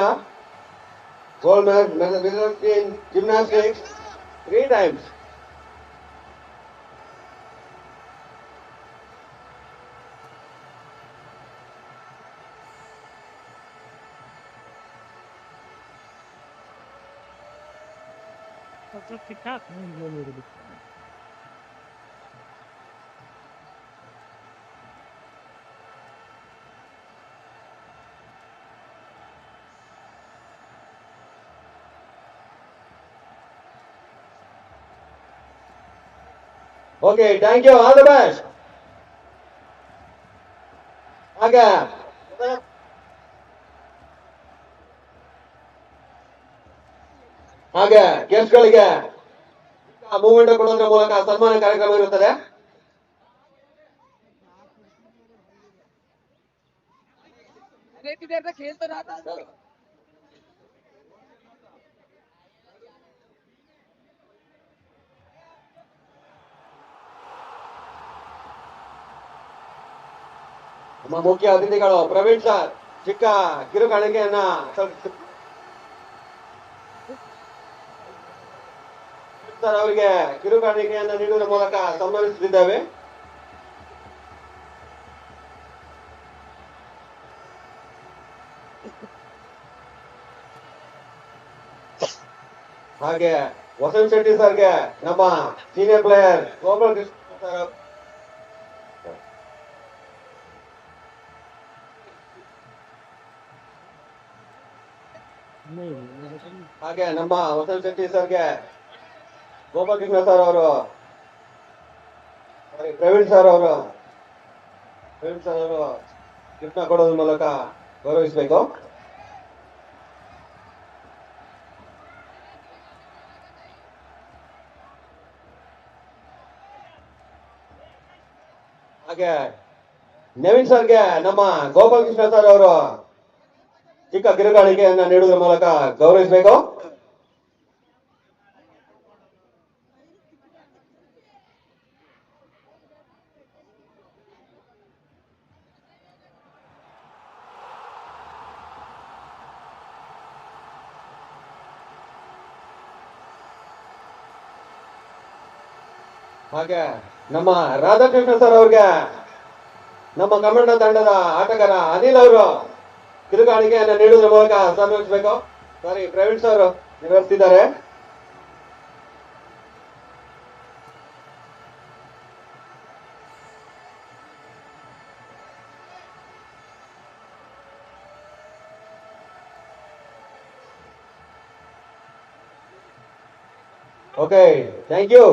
Gold medalist in gymnastics 3 times. Okay, thank you, all the best. ಹಾಗೆ ಹಾಗೆ ಗೆಸ್ಟ್ಗಳಿಗೆ ಮೂವ್ಮೆಂಟ್ ಕೊಡೋದ್ರ ಮೂಲಕ ಸನ್ಮಾನ ಕಾರ್ಯಕ್ರಮ ಇರುತ್ತದೆ. ನಮ್ಮ ಮುಖ್ಯ ಅತಿಥಿಗಳು ಪ್ರವೀಣ್ ಸರ್ ಚಿಕ್ಕ ಕಿರುಕಾಣಿಕೆಯನ್ನ ಸರ್ ಅವರಿಗೆ ಕಿರುಕಾಣಿಕೆಯನ್ನ ನೀಡುವುದರ ಮೂಲಕ ಸನ್ಮಾನಿಸುತ್ತಿದ್ದೇವೆ. ಹಾಗೆ ವಸಂತ್ ಶೆಟ್ಟಿ ಸರ್ಗೆ ನಮ್ಮ senior player Gopal Krishna sir ಹಾಗೆ ನಮ್ಮ ವಸಂತ್ ಶೆಟ್ಟಿ ಸರ್ಗೆ ಗೋಪಾಲ್ ಕೃಷ್ಣ ಸರ್ ಅವರು ಪ್ರವೀಣ್ ಸರ್ ಅವರು ಗಿಫ್ಟ್ ಕೊಡೋದ್ರ ಮೂಲಕ ಗೌರವಿಸಬೇಕು. ಹಾಗೆ ನವೀನ್ ಸರ್ಗೆ ನಮ್ಮ ಗೋಪಾಲ್ ಕೃಷ್ಣ ಸರ್ ಅವರು ಚಿಕ್ಕ ಕಿರುಕಾಣಿಕೆಯನ್ನ ನೀಡುವುದರ ಮೂಲಕ ಗೌರವಿಸಬೇಕು. ಹಾಗೆ ನಮ್ಮ ರಾಧಾಕೃಷ್ಣ ಸರ್ ಅವ್ರಿಗೆ ನಮ್ಮ ಕನ್ನಡ ತಂಡದ ಆಟಗಾರ ಅನಿಲ್ ಅವರು ಕಿರುಕಾಣಿಕೆಯನ್ನ ನೀಡುವುದರ ಮೂಲಕ ಸನ್ಮಾನಿಸಬೇಕು. ಸಾರಿ, ಪ್ರವೀಣ್ ಸರ್ ನಿರ್ವಹಿಸ್ತಿದ್ದಾರೆ. Okay, thank you.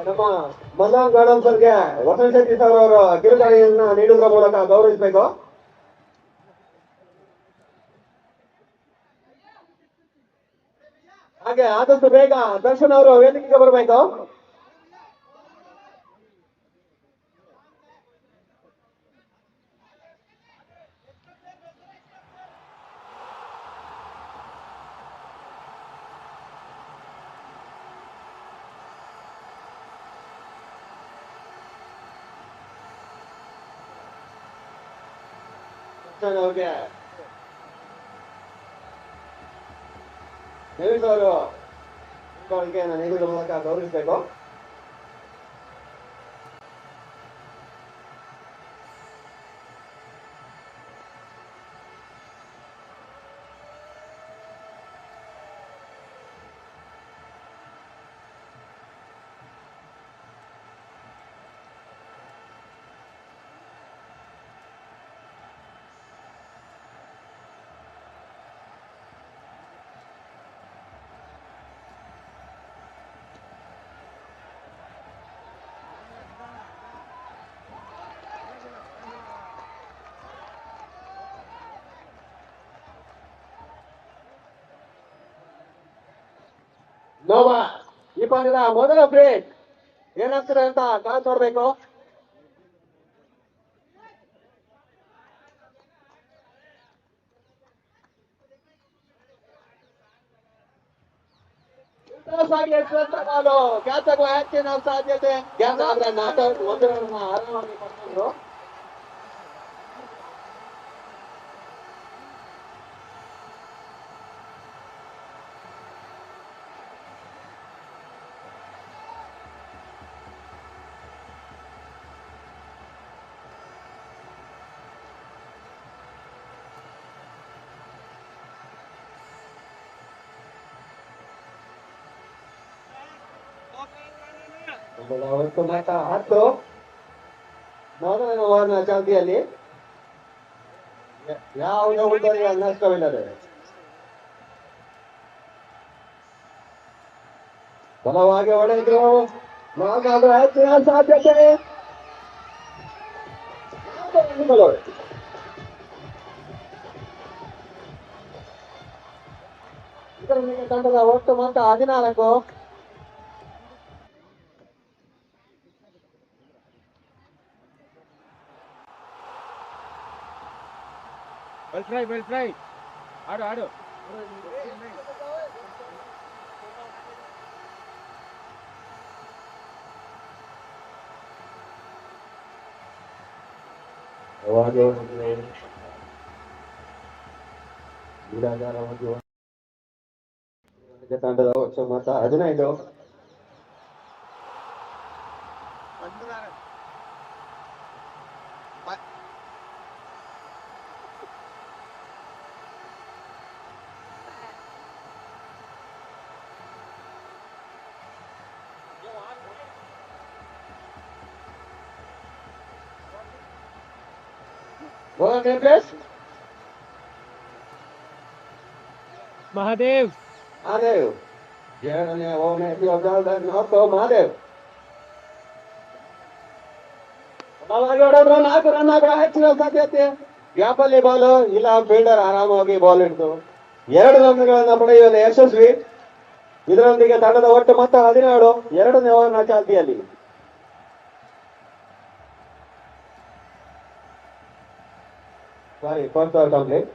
ನಮ್ಮ ಮಲ್ಲಾನ್ ಗಾರ್ಡನ್ ಸರ್ಗೆ ವಸಂತ್ ಶೆಟ್ಟಿ ಸರ್ ಅವರು ಕಿರುಕಾಣಿಕೆಯನ್ನ ನೀಡುವುದರ ಮೂಲಕ ಗೌರವಿಸಬೇಕು. ಹಾಗೆ ಆದಷ್ಟು ಬೇಗ ದರ್ಶನ್ ಅವರು ವೇದಿಕೆಗೆ ಬರಬೇಕು. ಅವ್ರಿಗೆ ನವೀನ್ ಅವರು ಕಿರುಕಾಣಿಕೆಯನ್ನ ನೀಡುವುದರ ಮೂಲಕ ಗೌರವಿಸಬೇಕು. ನೋವಾ ಈ ಪಂದ್ಯದ ಮೊದಲ ಬ್ರೇಕ್ ಏನಾಗ್ತದೆ ಅಂತ ಕಾದು ನೋಡ್ಬೇಕು. ಕ್ಯಾಚ್ ಆಗುವ ಹೆಚ್ಚಿನ ಸಾಧ್ಯತೆ. ಕ್ಯಾಚ್ ಆದ್ರೆ ನಾಟೌಟ್ ಒಂದು ರನ್ ಆರಾಮಾಗಿ ಪಡ್ಕೊಂಡ್ರು. ಒಟ್ಟು ಮೊತ್ತ 10 ಮೊದಲನೇ ಓವರ್ನ ಚಾಲ್ತಿಯಲ್ಲಿ ಯಾವುದೇ ಉದ್ದರಿಯ ನಷ್ಟವಿಲ್ಲದೆ ಬಲವಾಗಿ ಹೊಡೆದ್ರು ಹೆಚ್ಚಿನ ಸಾಧ್ಯತೆ ಇದರೊಂದಿಗೆ ತಂಡದ ಒಟ್ಟು ಮೊತ್ತ 14. ವೆಲ್ ಟ್ರೈ ಆಡು ತಂಡದ ಒಟ್ಟು ಮೊತ್ತ 15. ಮಹಾದೇವ್ ಎರಡನೇ ಓವರ್ನ ಹೊತ್ತು ಮಹಾದೇವ್ ಹೊಡೆದ್ರು 4 ರನ್ ಆಗುವ ಹೆಚ್ಚಿನ ಸಾಧ್ಯತೆ. ಗ್ಯಾಪಲ್ಲಿ ಬಾಲ್ ಇಲ್ಲ, ಫೀಲ್ಡರ್ ಆರಾಮವಾಗಿ ಬಾಲ್ ಹಿಡಿದು 2 ರನ್ಗಳನ್ನ ಪಡೆಯುವಲ್ಲಿ ಯಶಸ್ವಿ. ಇದರೊಂದಿಗೆ ತಂಡದ ಒಟ್ಟು ಮೊತ್ತ 17. ಎರಡನೇ ಓವರ್ನ ಚಾಲ್ತಿಯಲ್ಲಿ ಫಸ್ಟ್ ಓವರ್ ಕಂಪ್ಲೀಟ್.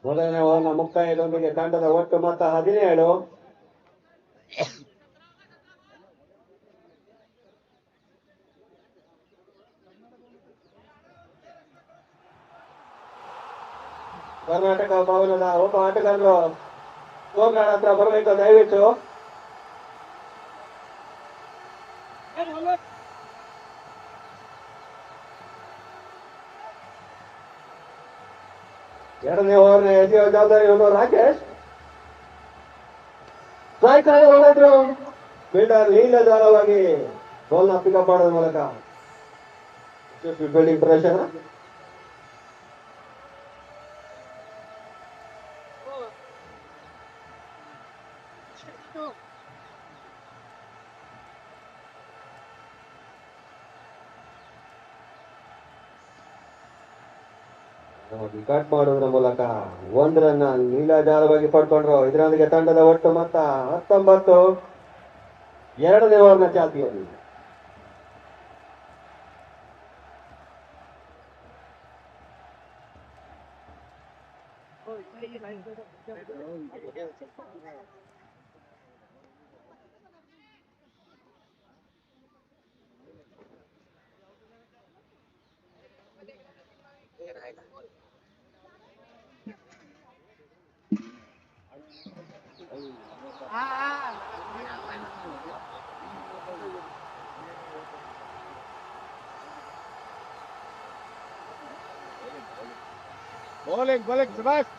ಮೊದಲನೇ ಓವರ್ನ ಮುಕ್ತಾಯದೊಂದಿಗೆ ತಂಡದ ಒಟ್ಟು ಮೊತ್ತ 17. ಕರ್ನಾಟಕ ಭವನದ ಒಬ್ಬ ಆಟಗಾರರು ಗೋಲ್ಗಾಡ್ ಹತ್ರ ಬರಬೇಕು ದಯವಿಟ್ಟು. ಎರಡನೇ ಓವರ್ನ ಎಸೆಯುವ ಜವಾಬ್ದಾರಿಯನ್ನು ರಾಕೇಶ್. ಸ್ಟ್ರೈಕ್ ಆಗಿ ಹೊಡೆದ್ರು. ಫೀಲ್ಡರ್ ಲೀಲಾಜಾಲವಾಗಿ ಬಾಲ್ನ ಪಿಕಪ್ ಮಾಡೋದ್ರ ಮೂಲಕ ಫೀಲ್ಡಿಂಗ್ ಪ್ರದರ್ಶನ. ಕಟ್ ಮಾಡೋದ್ರ ಮೂಲಕ 1 ರನ್ ಲೀಲಾಜಾಲವಾಗಿ ಪಡ್ಕೊಂಡ್ರು. ಇದರೊಂದಿಗೆ ತಂಡದ ಒಟ್ಟು ಮೊತ್ತ 19. ಎರಡನೇ ಓವರ್ನ ಚಾಲ್ತಿಯಲ್ಲಿ ಬೌಲಿಂಗ್ ಸುಭಾಷ್.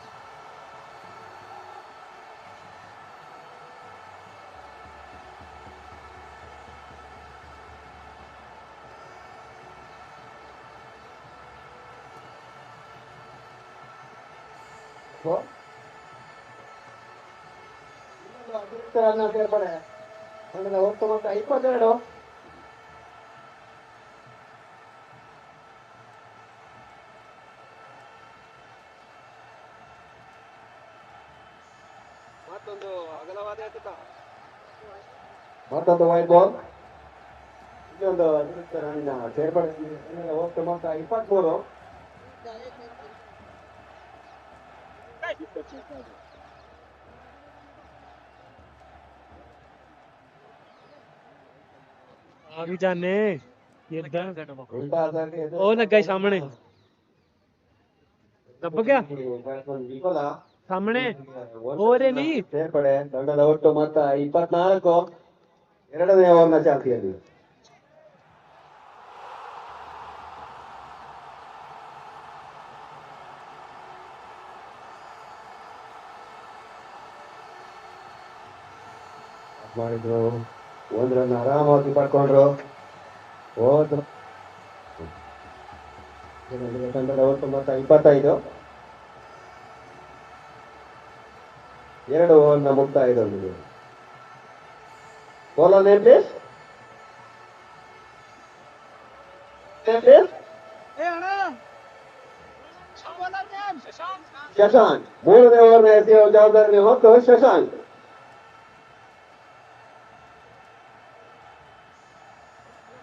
ಸೇರ್ಪಡೆ. ತಂಡದ ಒಟ್ಟು ಮೊತ್ತ 22. ಮತ್ತೊಂದು ವೈಟ್ ಬಾಲ್. ಇನ್ನೊಂದು ಅತಿರಿಕ್ತ ರನ್ನಿನ ಸೇರ್ಪಡೆ. ಒಟ್ಟು ಮೊತ್ತ 23. अभी जाने ये ओ लगा सामने दब गया सामने ಓವರೇ ನೀ ಸೇರ್ಪಡೆ. ತಂಡದ ಒಟ್ಟು ಮೊತ್ತ 24. ಎರಡನೇ ಓವರ್ನ ಚಾಲ್ತಿಯಲ್ಲಿ ಮಾಡಿದ್ರು. 1 ರನ್ ಆರಾಮಾಗಿ ಪಡ್ಕೊಂಡ್ರು. ಹೋದ್ರು ತಂಡದ ಒಟ್ಟು ಮೊತ್ತ 25. 2 ಓವರ್ನ ಮುಕ್ತಾಯದೊಂದಿಗೆ ಬೌಲರ್ ನೇಮ್ ಪ್ಲೀಸ್. ಶಶಾಂಕ್ 3ನೇ ಓವರ್ನ ಎಸೆಯುವ ಜವಾಬ್ದಾರಿ ಹೊತ್ತು ಶಶಾಂಕ್.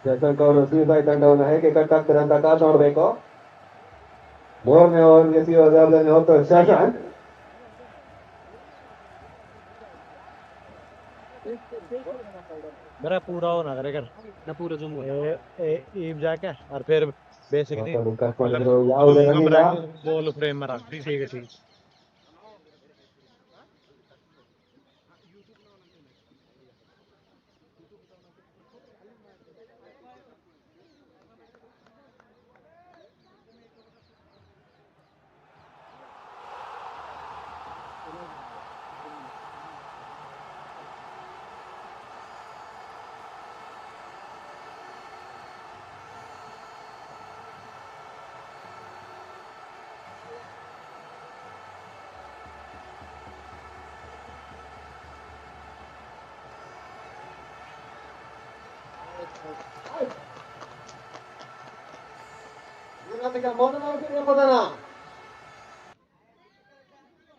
ಶಶಾಂಕ್ ಅವರು ಸಿಬಿಐ ತಂಡವನ್ನು ಹೇಗೆ ಕಟ್ಟಾಗ್ತಾರೆ ಅಂತ ಕಾದು ನೋಡ್ಬೇಕು. 3ನೇ ಓವರ್ ಎಸೆಯುವ ಜವಾಬ್ದಾರಿ ಹೊತ್ತು ಶಶಾಂಕ್. मेरा पूरा हो ना करेगा ना पूरा जूम ईब जाके और फिर बेसिकली ಯಾವುದೇ ರನ್ ಇಲ್ಲ. बॉल फ्रेम में रख ठीक है ठीक.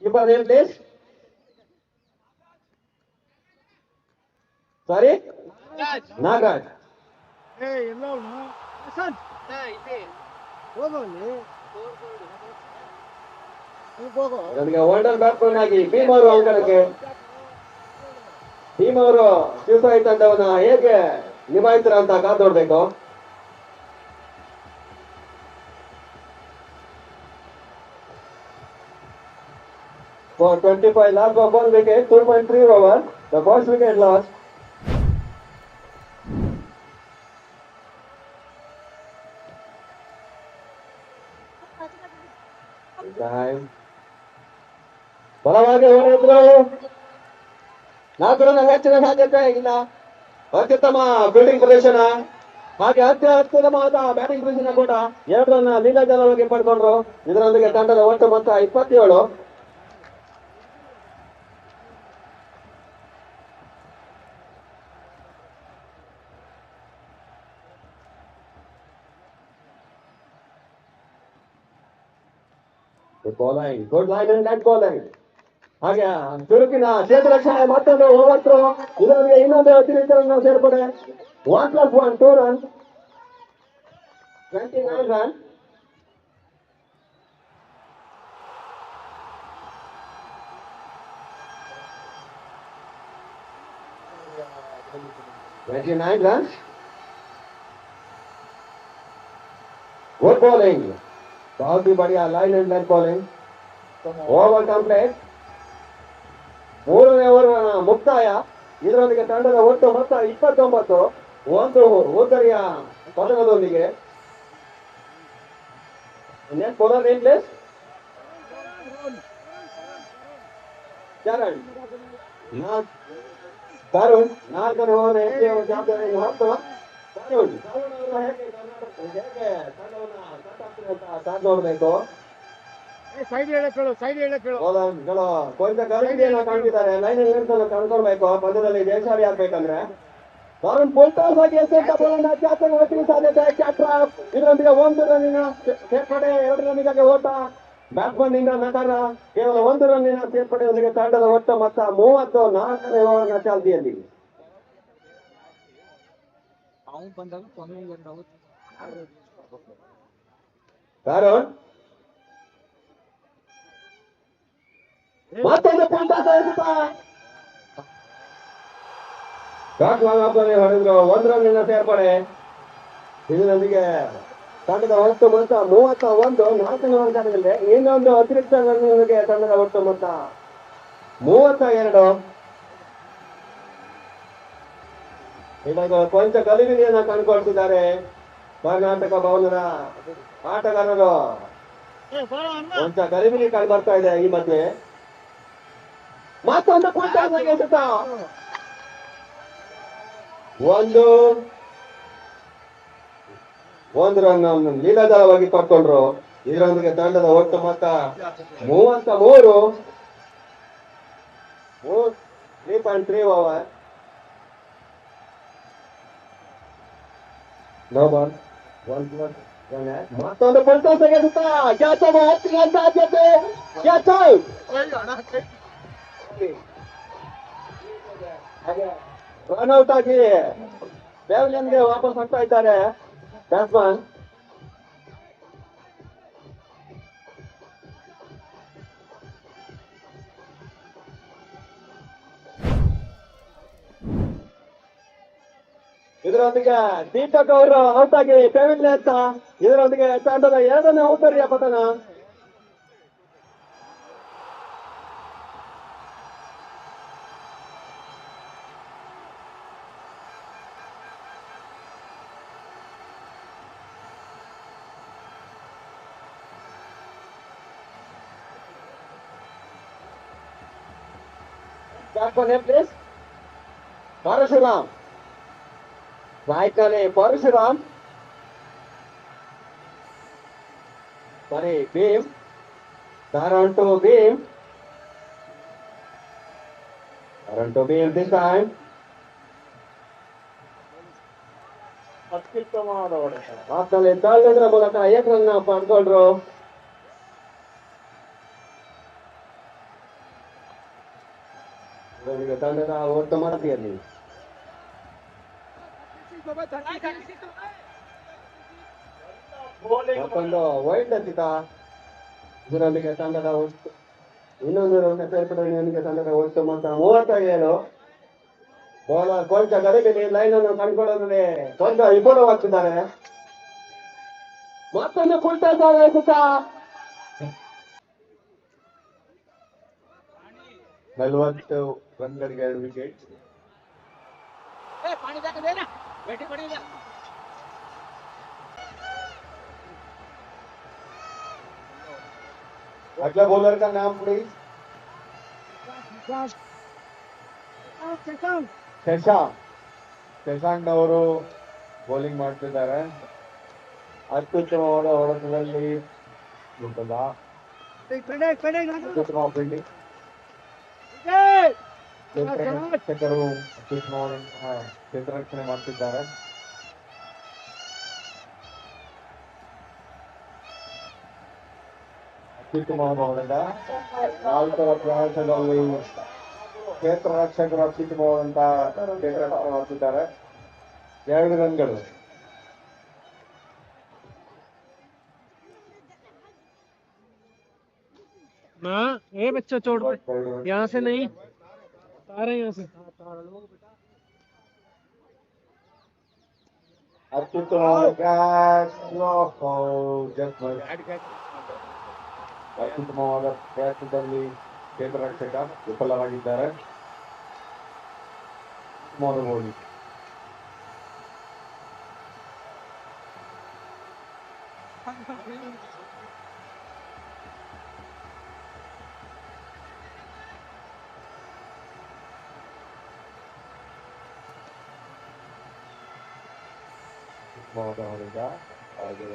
Keeper name please. Sorry? Nagaraj. ನನಗೆ ವಂಡರ್ ಬ್ಯಾಟ್ಸ್ಮನ್ ಆಗಿ ಭೀಮ್ ಅವರು ಅಂಕಣಕ್ಕೆ. ಭೀಮ್ ಅವರು ಶಿವಸಾಯಿ ತಂಡವನ್ನ ಹೇಗೆ ನಿಭಾಯಿಸ್ತಾರ ಅಂತ ಕಾದು ನೋಡ್ಬೇಕು. For 25 last of 1 wicket, 2.3 over. The first wicket lost. Time. ಬಲವಾಗಿ ಹೊಡೆದ್ರು. 4 ರನ್ ಹೆಚ್ಚಿನ ಸಾಧ್ಯತೆ ಇಲ್ಲ. ಅತ್ಯುತ್ತಮ ಫೀಲ್ಡಿಂಗ್ ಪ್ರದರ್ಶನ ಹಾಗೆ ಅತ್ಯುತ್ತಮವಾದ ಬ್ಯಾಟಿಂಗ್ ಪ್ರದರ್ಶನ ಕೂಡ. 2 ರನ್ ಲೀಲಾಜಲವಾಗಿ ಪಡ್ಕೊಂಡ್ರು. ಇದರೊಂದಿಗೆ ತಂಡದ ಒಟ್ಟು ಮೊತ್ತ 27. Good line and net bowling. ಹಾಗೆ ಚುರುಕಿನ ಕ್ಷೇತ್ರ ರಕ್ಷಣೆ ಮತ್ತೊಂದು ಓವರ್. ಇದರೊಂದಿಗೆ ಇನ್ನೊಂದು 15 ರನ್ ಸೇರ್ಪಡೆ. 1+1 2 ರನ್ 29 ರನ್. Good bowling. बहुत ही बढ़िया line and length bowling. Over complete. 3ನೇ ಓವರ್ ಮುಕ್ತಾಯ. ಇದರೊಂದಿಗೆ ತಂಡದ ಒಟ್ಟು ಮೊತ್ತ 29. 1 ಉತ್ತರಿಯ ಪತನದೊಂದಿಗೆ. Next bowler name please. Charan. Tarun 4ನೇ ಓವರ್ ಎಸೆಯುವ ಜವಾಬ್ದಾರಿ ಹೊತ್ತು ತರುಣ್. ತರುಣ್ ಅವರು ಹೇಗೆ ತಂಡವನ್ನ ಕಟ್ಟಾಗ್ತಾರೆ ಅಂತ ಕಾದು ನೋಡ್ಬೇಕು. ಕೊಂಚ ಗರಿಗೆಯನ್ನು ಕಾಣ್ತಿದ್ದಾರೆ. ಲೈನ್ ಕಳ್ಕೊಳ್ಬೇಕು. ಪಂದ್ಯದಲ್ಲಿ ಜಯಶಾಲಿ ಆಗ್ಬೇಕಂದ್ರೆ ತರುಣ್ ಫುಲ್ ಟಾಸ್ ಆಗಿ ಸಾಧ್ಯತೆ. ಇದರೊಂದಿಗೆ 1 ರನ್ನಿನ ಸೇರ್ಪಡೆ. 2 ರನ್ನಿಗಾಗಿ ಓಟ. ಬ್ಯಾಟ್ಸ್ಮನ್ ನಿಂದ ನಕಾರ. ಕೇವಲ 1 ರನ್ನಿನ ಸೇರ್ಪಡೆಯೊಂದಿಗೆ ತಂಡದ ಒಟ್ಟು ಮೊತ್ತ 30. 4ನೇ ಓವರ್ನ ಚಾಲ್ತಿಯಲ್ಲಿ. ತರುಣ್ ಮತ್ತೊಂದು ಹೊಡೆದ್ರು. 1 ರನ್ನಿನ ಸೇರ್ಪಡೆ. ಇದರೊಂದಿಗೆ ತಂಡದ ಒಟ್ಟು ಮೊತ್ತ 31. 4ನೇ ಓವರ್ನಲ್ಲಿ ಇನ್ನೊಂದು ಅತಿರಿಕ್ತ ರನ್ನಿಗೆ ತಂಡದ ಒಟ್ಟು ಮೊತ್ತ 32. ಇವಾಗ ಕೊಂಚ ಗಲಿಬಿಲಿಯನ್ನ ಕಂಡುಕೊಳ್ತಿದ್ದಾರೆ ಕರ್ನಾಟಕ ಭವನದ ಆಟಗಾರರು. ಕೊಂಚ ಗಲಿಬಿಲಿ ಕಂಡು ಬರ್ತಾ ಇದೆ ಈ ಮಧ್ಯೆ. ಮತ್ತೊಂದು ಒಂದು ರನ್ ಲೀಲಾಜಾಲವಾಗಿ ಪಡ್ಕೊಂಡ್ರು. ಇದರೊಂದಿಗೆ ತಂಡದ ಒಟ್ಟು ಮೊತ್ತ 33. 3.3 ಓವರ್. No ball. ಮತ್ತೊಂದು ಪಲ್ಟೋಸ್ ತೆಗೆದುತ್ತಾ ಕ್ಯಾಚ್ ಸಾಧ್ಯತೆ. Catch out. ರನ್ಔಟ್ ಆಗಿ ಪ್ಯಾವಿಲಿಯನ್ಗೆ ವಾಪಸ್ ಆಗ್ತಾ ಇದ್ದಾರೆ ಬ್ಯಾಟ್ಸ್ಮನ್. ಇದರೊಂದಿಗೆ ದೀಪಕ್ ಅವರು ಔಟ್ ಆಗಿ ಪ್ಯಾವಿಲಿಯನ್. ಇದರೊಂದಿಗೆ ತಂಡದ 2ನೇ ಔಟರಿಯ ಪತನ. ಪ್ಲೇಸ್ ಪರಶುರಾಮ್. ನಾಯಕನೇ Parashuram. Bheem. Toronto Bheem. This time. ಅತ್ಯುತ್ತಮವಾದ ಹೊಡೆತ. ಆತನಲ್ಲಿ ತಳ್ಳುವುದರ ಮೂಲಕ 1 ರನ್ ಪಡ್ಕೊಂಡ್ರು. ತಂಡದ ಒಟ್ಟು ಮರದಿಯಲ್ಲಿ ಮತ್ತೊಂದು ವೈಲ್ಡ್ ಎತ್ತಿತ. ಇದರೊಂದಿಗೆ ತಂಡದ ಒಟ್ಟು ಇನ್ನೊಂದು ಸೇರ್ಪಡೆಯೊಂದಿಗೆ ತಂಡದ ಒಟ್ಟು ಮೊತ್ತ 37. ಬೌಲರ್ ಕೊಂಚ ಗರಿಬಿಲಿ ಲೈನ್ ಅನ್ನು ಕಂಡುಕೊಳ್ಳೋದ್ರಲ್ಲಿ ಕೊಂಚ ವಿಫಲವಾಗ್ತಿದ್ದಾರೆ. ಮತ್ತೊಂದು ಫುಲ್ ಟಾಸ್ ಎಸೆತ. 40 ರನ್ಗಳಿಗೆ 2 ವಿಕೆಟ್. अगला बॉलर का नाम प्लीज. ಶಶಾಂಕ್ ಅವರು ಬೌಲಿಂಗ್ ಮಾಡ್ತಿದ್ದಾರೆ. ಅತ್ಯುತ್ತಮವಾದ ಹೊಡೆತದಲ್ಲಿ ಅತ್ಯುತ್ತಮ ಫೀಲ್ಡಿಂಗ್. ಪ್ರೇಕ್ಷಕರು ಅತ್ಯುತ್ತಮವಾದ ಕ್ಷೇತ್ರರಕ್ಷಣೆ ಮಾಡ್ತಿದ್ದಾರೆ. ಅತ್ಯುತ್ತಮವಾದ ಹೊಡೆತ. 4ರ ಪ್ರಯಾಸದಲ್ಲಿ ಕ್ಷೇತ್ರ ರಕ್ಷಕರು ಅತ್ಯುತ್ತಮವಾದಂತಹ ಕ್ಷೇತ್ರ ರಕ್ಷಣೆ ಮಾಡ್ತಿದ್ದಾರೆ. 2 ರನ್ಗಳು. ए बच्चा छोड़ दे, यहाँ से नहीं, तारे यहाँ से. ಅತ್ಯುತ್ತಮವಾದ ಕ್ಯಾಚ್. ಅತ್ಯುತ್ತಮವಾದ ಪ್ರಯತ್ನದಲ್ಲಿ ಕ್ಷೇತ್ರ ರಕ್ಷಕ ವಿಫಲವಾಗಿದ್ದಾರೆ. ಬೌಲಿಂಗ್. ಹೊಡೆದ ಹಾಗೆ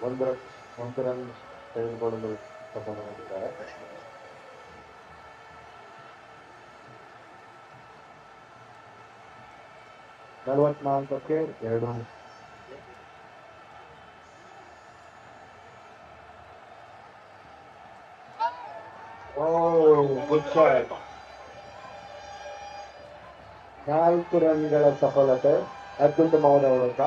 1 ರನ್ ತೆಗೆದುಕೊಳ್ಳಲು ಸಫಲವಾಗಿದ್ದಾರೆ. ನಲವತ್ನಾಲ್ಕಕ್ಕೆ 2. Good shot. 4 ರನ್ಗಳ ಸಫಲತೆ. ಅತ್ಯುತ್ತಮವಾದ ಹೊಡೆತ.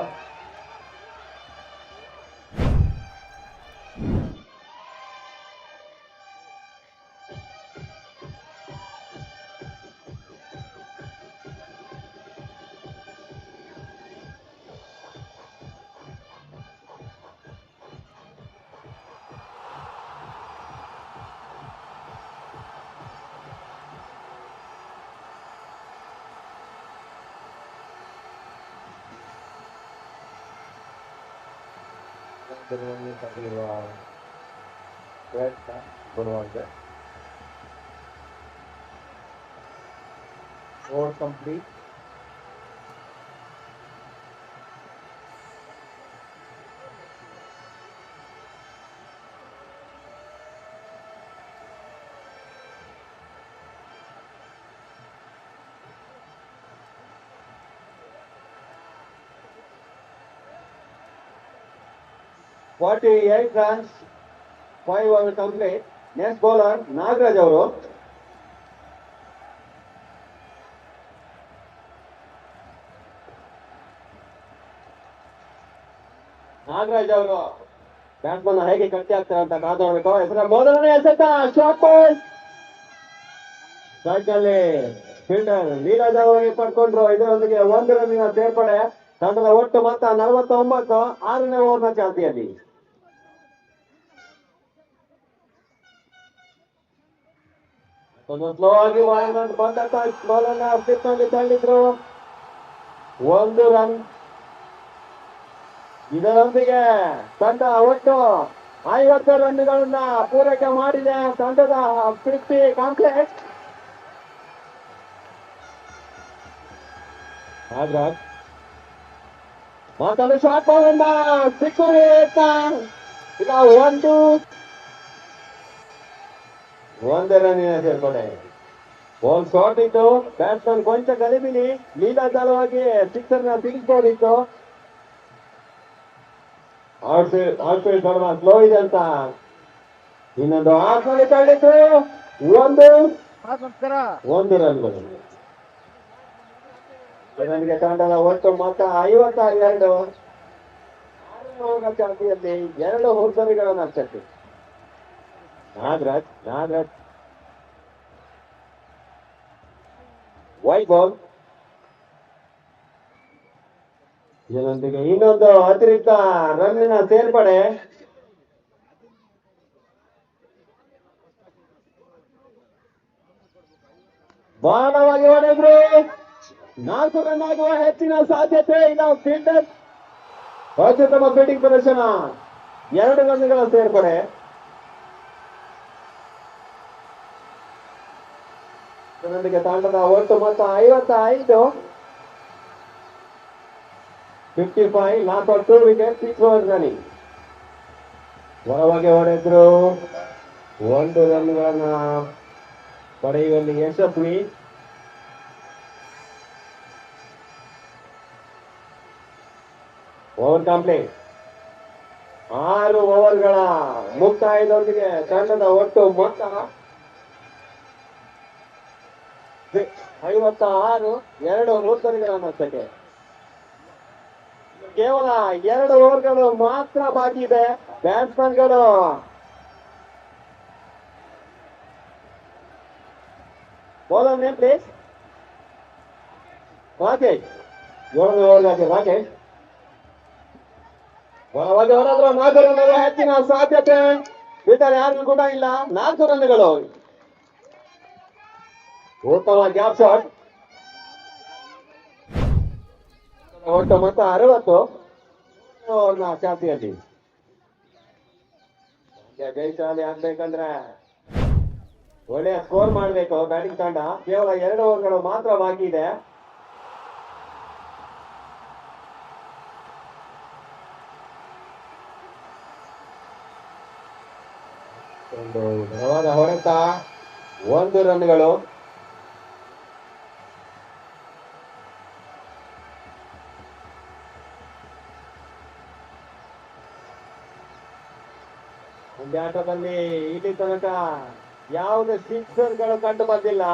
ಪ್ರಯತ್ನ ಬರುವಂತೆ. Over complete. 48 runs, 5 over complete. Next bowler Nagaraj ಅವರು. ನಾಗರಾಜ್ ಅವರು ಬ್ಯಾಟ್ಸ್ಮನ್ ಹೇಗೆ ಕಟ್ಟಿ ಆಗ್ತಾರೆ ಅಂತ ಕಾದು ನೋಡ್ಬೇಕು. ಹೆಸರ ಮೊದಲನೇ ಎಸೆತ ಶಾರ್ಟ್ ಬಾಲ್ ಸ್ಟ್ರೈಕ್ ಅಲ್ಲಿ ಫೀಲ್ಡರ್ ನೀರಜ್ ಅವರಿಗೆ ಪಡ್ಕೊಂಡ್ರು. ಇದರೊಂದಿಗೆ 1 ರನ್ನಿನ ಸೇರ್ಪಡೆ. ತಂಡದ ಒಟ್ಟು ಮೊತ್ತ 49, 6ನೇ ಓವರ್ನ ಚಾಲ್ತಿಯಲ್ಲಿ. ಒಂದು ಸ್ಲೋ ಆಗಿ ಬಂದ ಬಾಲ್ ಅನ್ನ ಸ್ಲಿಪ್ ನಲ್ಲಿ ತಳ್ಳಿದ್ರು. 1 ರನ್. ಇದರೊಂದಿಗೆ ತಂಡ ಒಟ್ಟು 50 ರನ್ಗಳನ್ನ ಪೂರೈಕೆ ಮಾಡಿದೆ. ತಂಡದ 50 ಕಾಂಪ್ಲೆಕ್ಸ್. ನಾಗರಾಜ್ ಮತ್ತೊಂದು ಶಾರ್ಟ್ ಬಾಲ್ ಅನ್ನ ಸಿಕ್ಕುರಿ ಈಗ 1 ರನ್ನಿನ ಸೇರ್ಪಡೆ. ಬಾಲ್ ಶಾರ್ಟ್ ಇತ್ತು. ಬ್ಯಾಟ್ಸ್ಮನ್ ಕೊಂಚ ಗಲಿಬಿಲಿ. ಲೀಲಾ ಸಲುವಾಗಿ ಸಿಕ್ಸರ್ ನ ಸಿಗಿಸ್ಬೋದಿತ್ತು. ಔಟ್ಫೀಲ್ಡ್ ಬರುವ ಸ್ಲೋ ಇದೆ ಅಂತ ಇನ್ನೊಂದು ಆರ್ನಲ್ಲಿ ತಳ್ಳಿತು. 1 ರನ್ಗಳು. ನನಗೆ ತಂಡದ ಒಟ್ಟು ಮೊತ್ತ 52. ಚಾಲ್ತಿಯಲ್ಲಿ 2 ಹುದ್ದರಿಗಳ ನಷ್ಟಕ್ಕೆ. Nagaraj white ball. ಇದರೊಂದಿಗೆ ಇನ್ನೊಂದು ಅತಿರಿಕ್ತ ರನ್ನಿನ ಸೇರ್ಪಡೆ. ಬಾಣವಾಗಿ ಹೊಡೆದ್ರು. 4 ರನ್ ಆಗುವ ಹೆಚ್ಚಿನ ಸಾಧ್ಯತೆ ಇಲ್ಲ. ಫೀಲ್ಡರ್ ಅತ್ಯುತ್ತಮ ಫೀಲ್ಡಿಂಗ್ ಪ್ರದರ್ಶನ. 2 ರನ್ಗಳ ಸೇರ್ಪಡೆ. ಇದರೊಂದಿಗೆ ತಂಡದ ಒಟ್ಟು ಮೊತ್ತ 55. 55, loss of 2 wicket, 6 overs running. ಬಲವಾಗಿ ಹೊಡೆದ್ರು. 1 ರನ್ಗಳನ್ನ ಪಡೆಯುವಲ್ಲಿ ಯಶಸ್ವಿ. Over complete. 6 ಓವರ್ಗಳ ಮುಕ್ತಾಯದೊಂದಿಗೆ ತಂಡದ ಒಟ್ಟು ಮೊತ್ತ 56, 2 ಹುದ್ದರಿಗಳ ನಷ್ಟಕ್ಕೆ. ಕೇವಲ 2 ಓವರ್ಗಳು ಮಾತ್ರ ಬಾಕಿ ಇದೆ. ಬ್ಯಾಟ್ಸ್ಮನ್ಗಳು ಬೌಲರ್ ನೇಮ್ ಪ್ಲೀಸ್. ರಾಕೇಶ್ 7ನೇ ಓವರ್ಗೆ ರಾಕೇಶ್ ಬಲವಾಗಿ ಹೊರದ್ರು. 4 ರನ್ಗಳ ಹೆಚ್ಚಿನ ಸಾಧ್ಯತೆ. ಬಿಟ್ಟರೆ ಯಾರಿಗೂ ಕೂಡ ಇಲ್ಲ. 4 ರನ್ಗಳು. ಉತ್ತಮ ಗ್ಯಾಪ್ ಶಾಟ್. ಒಟ್ಟು ಮೊತ್ತ 60 ಓವರ್ನ ಚಾಲ್ತಿಯಲ್ಲಿ. ಜಯಶಾಲಿ ಆಗ್ಬೇಕಂದ್ರೆ ಒಳ್ಳೆಯ ಸ್ಕೋರ್ ಮಾಡಬೇಕು ಬ್ಯಾಟಿಂಗ್ ತಂಡ. ಕೇವಲ 2 ಓವರ್ಗಳು ಮಾತ್ರ ಬಾಕಿ ಇದೆ. ಒಂದು ಬಲವಾದ ಹೊಡೆತ. 1 ರನ್ಗಳು. ಆಟದಲ್ಲಿ ಇಲ್ಲಿ ತನಕ ಯಾವುದೇ ಸಿಕ್ಸರ್ಗಳು ಕಂಡು ಬಂದಿಲ್ಲ.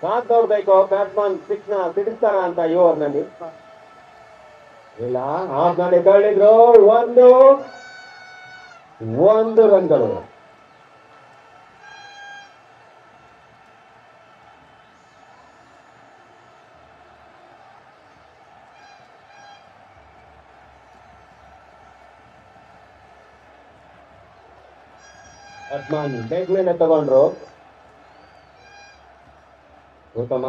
ಕಾದ್ ನೋಡ್ಬೇಕು ಬ್ಯಾಟ್ಸ್ಮನ್ 6 ನ ಸಿಡಿಸ್ತಾರ ಅಂತ ಈ ಓವರ್ನಲ್ಲಿ. ಇಲ್ಲ, ಹಾಫ್ನಲ್ಲಿ ತಳ್ಳಿದ್ರು. 1 ರನ್ಗಳು. ಬ್ಯಾಟ್ಸ್ಮನ್ ಬೇಗ ಮೇಲೆ ತಗೊಂಡ್ರು. ಉತ್ತಮ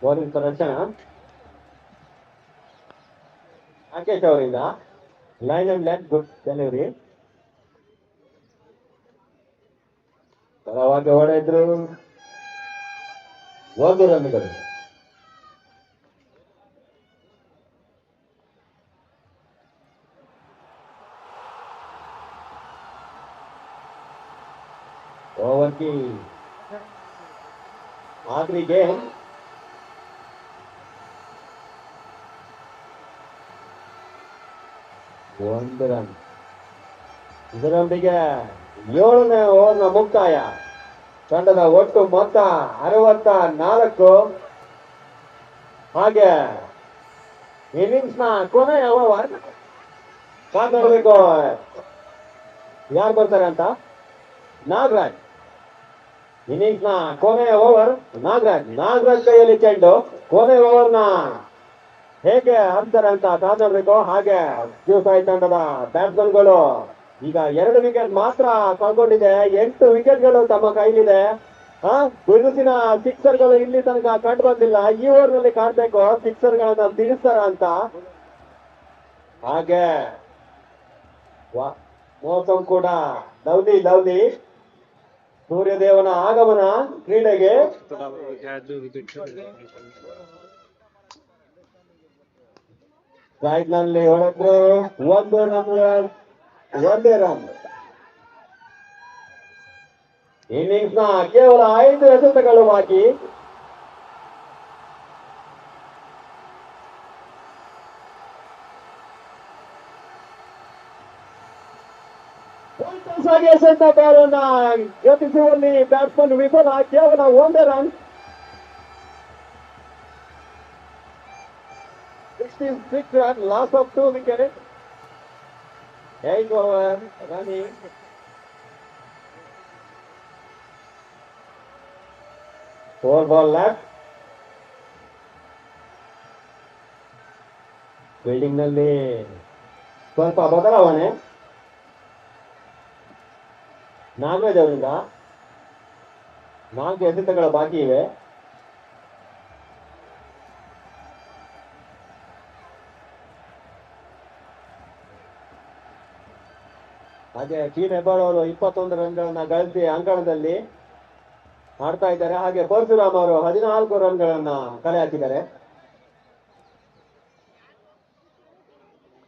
ಬೌಲಿಂಗ್ ಪ್ರದರ್ಶನ ರಾಕೇಶ್ ಅವರಿಂದ. Line and length good delivery. ಬಲವಾಗಿ ಹೊಡೆದ್ರು. 1 ರನ್ಗಳು. ओवर की आखिरी गेम. One run. ಇದರೊಂದಿಗೆ 7ನೇ ಓವರ್ನ ಮುಕ್ತಾಯ. ತಂಡದ ಒಟ್ಟು ಮೊತ್ತ 64. ಹಾಗೆ ಇನ್ನಿಂಗ್ಸ್ ನ ಕೊನೆಯ ಓವರ್ ಕಾದ್ಬೇಕು ಯಾರು ಬರ್ತಾರೆ ಅಂತ. ನಾಗರಾಜ್ ಇನ್ನಿಂಗ್ಸ್ ನ ಕೊನೆಯ ಓವರ್ ನಾಗರಾಜ್ ಕೈಯಲ್ಲಿ ಚೆಂಡು. ಕೊನೆಯ ಓವರ್ ನ ಹೇಗೆ ಆಡ್ತಾರೆ ಅಂತ ಕಾದ್ಬೇಕು. ಹಾಗೆ ಕ್ಯೂಸಾಯಿ ತಂಡದ ಬ್ಯಾಟ್ಸ್ಮನ್ಗಳು ಈಗ 2 ವಿಕೆಟ್ ಮಾತ್ರ ಕಳ್ಕೊಂಡಿದೆ. 8 ವಿಕೆಟ್ಗಳು ತಮ್ಮ ಕೈಲಿದೆ. ಬಿರುಸಿನ ಸಿಕ್ಸರ್ಗಳು ಇಲ್ಲಿ ತನಕ ಕಂಡು ಬಂದಿಲ್ಲ. ಈ ಓವರ್ ನಲ್ಲಿ ಕಾಡ್ಬೇಕು ಸಿಕ್ಸರ್ ಗಳನ್ನ ತಿಳಿಸ್ತಾರ ಅಂತ. ಹಾಗೆ ಮೋಸಂ ಕೂಡ ಲವ್ಲಿ ಸೂರ್ಯದೇವನ ಆಗಮನ ಕ್ರೀಡೆಗೆ. ಸ್ಟ್ರೈಕ್ ನಲ್ಲಿ ಹೊಡೆದ್ರು 1 ರನ್. ಇನ್ನಿಂಗ್ಸ್ ನ ಕೇವಲ 5 ಎಸೆತಗಳು ಬಾಕಿ. ಎಸೆತ ಬಾಲನ್ನ ಗತಿಸುವಲ್ಲಿ ಬ್ಯಾಟ್ಸ್ಮನ್ ವಿಫಲ. ಕೇವಲ 1 run. 66 run, loss of 2 wicket. 8 over running. Four ball left. Fielding ನಲ್ಲಿ ಸ್ವಲ್ಪ ಬದಲಾವಣೆ. ನಾಗರಾಜ್ ಅವರಿಂದ 4 ಎಸೆತಗಳ ಬಾಕಿ ಇವೆ. ಹಾಗೆ ಟೀಮ್ ಹೆಬ್ಬಾಳ್ ಅವರು 21 ರನ್ಗಳನ್ನ ಗಳಿಸಿ ಅಂಕಣದಲ್ಲಿ ಆಡ್ತಾ ಇದ್ದಾರೆ. ಹಾಗೆ ಪರಶುರಾಮ್ ಅವರು 14 ರನ್ಗಳನ್ನ ಕಲೆ ಹಾಕಿದ್ದಾರೆ.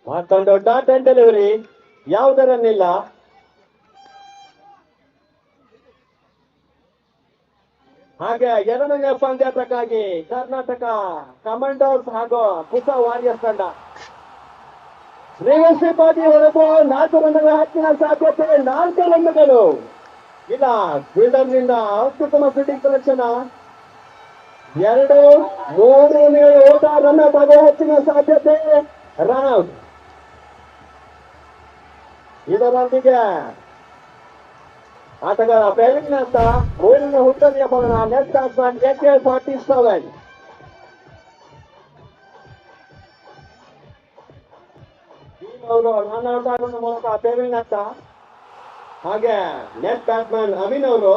ಮತ್ತೊಂದು ಡಾಟ್ ಅಂಡ್ ಡೆಲಿವರಿ, ಯಾವುದೇ ರನ್ ಇಲ್ಲ. ಹಾಗೆ 2ನೇ ಪಂದ್ಯಾಟಕ್ಕಾಗಿ ಕರ್ನಾಟಕ ಕಮಾಂಡರ್ಸ್ ಹಾಗೂ ಪುಸ ವಾರಿಯರ್ಸ್ ತಂಡ ಶ್ರೀವರ್ಷಿಪಾದಿ ಹೊರತು 4 ರನ್ಗಳ ಹತ್ತಿನ ಸಾಧ್ಯತೆ. 4 ರನ್ಗಳು ಇಲ್ಲ. ಫೀಲ್ಡರ್ ನಿಂದ ಅತ್ಯುತ್ತಮ ಫೀಲ್ಡಿಂಗ್ ಪ್ರದರ್ಶನ. 2, 3 ಓಟ ರನ್ ಆಗೋ ಹೆಚ್ಚಿನ ಸಾಧ್ಯತೆ. Run out. ಇದರೊಂದಿಗೆ ಆಟಗಾರ ಪ್ರವೀಣ್ ಅಂತ ಊರಿನ ಹುಟ್ಟನೆಯ ಪವನ ನೆಟ್ ಬ್ಯಾಟ್ಸ್ಮನ್ AK-47 ಅವರು ರನ್ ಔಟ್ ಆಗುವ ಮೂಲಕ ಪ್ರವೀಣ್ ಅಂತ. ಹಾಗೆ ನೆಟ್ ಬ್ಯಾಟ್ಸ್ಮನ್ ಅಮೀನ್ ಅವರು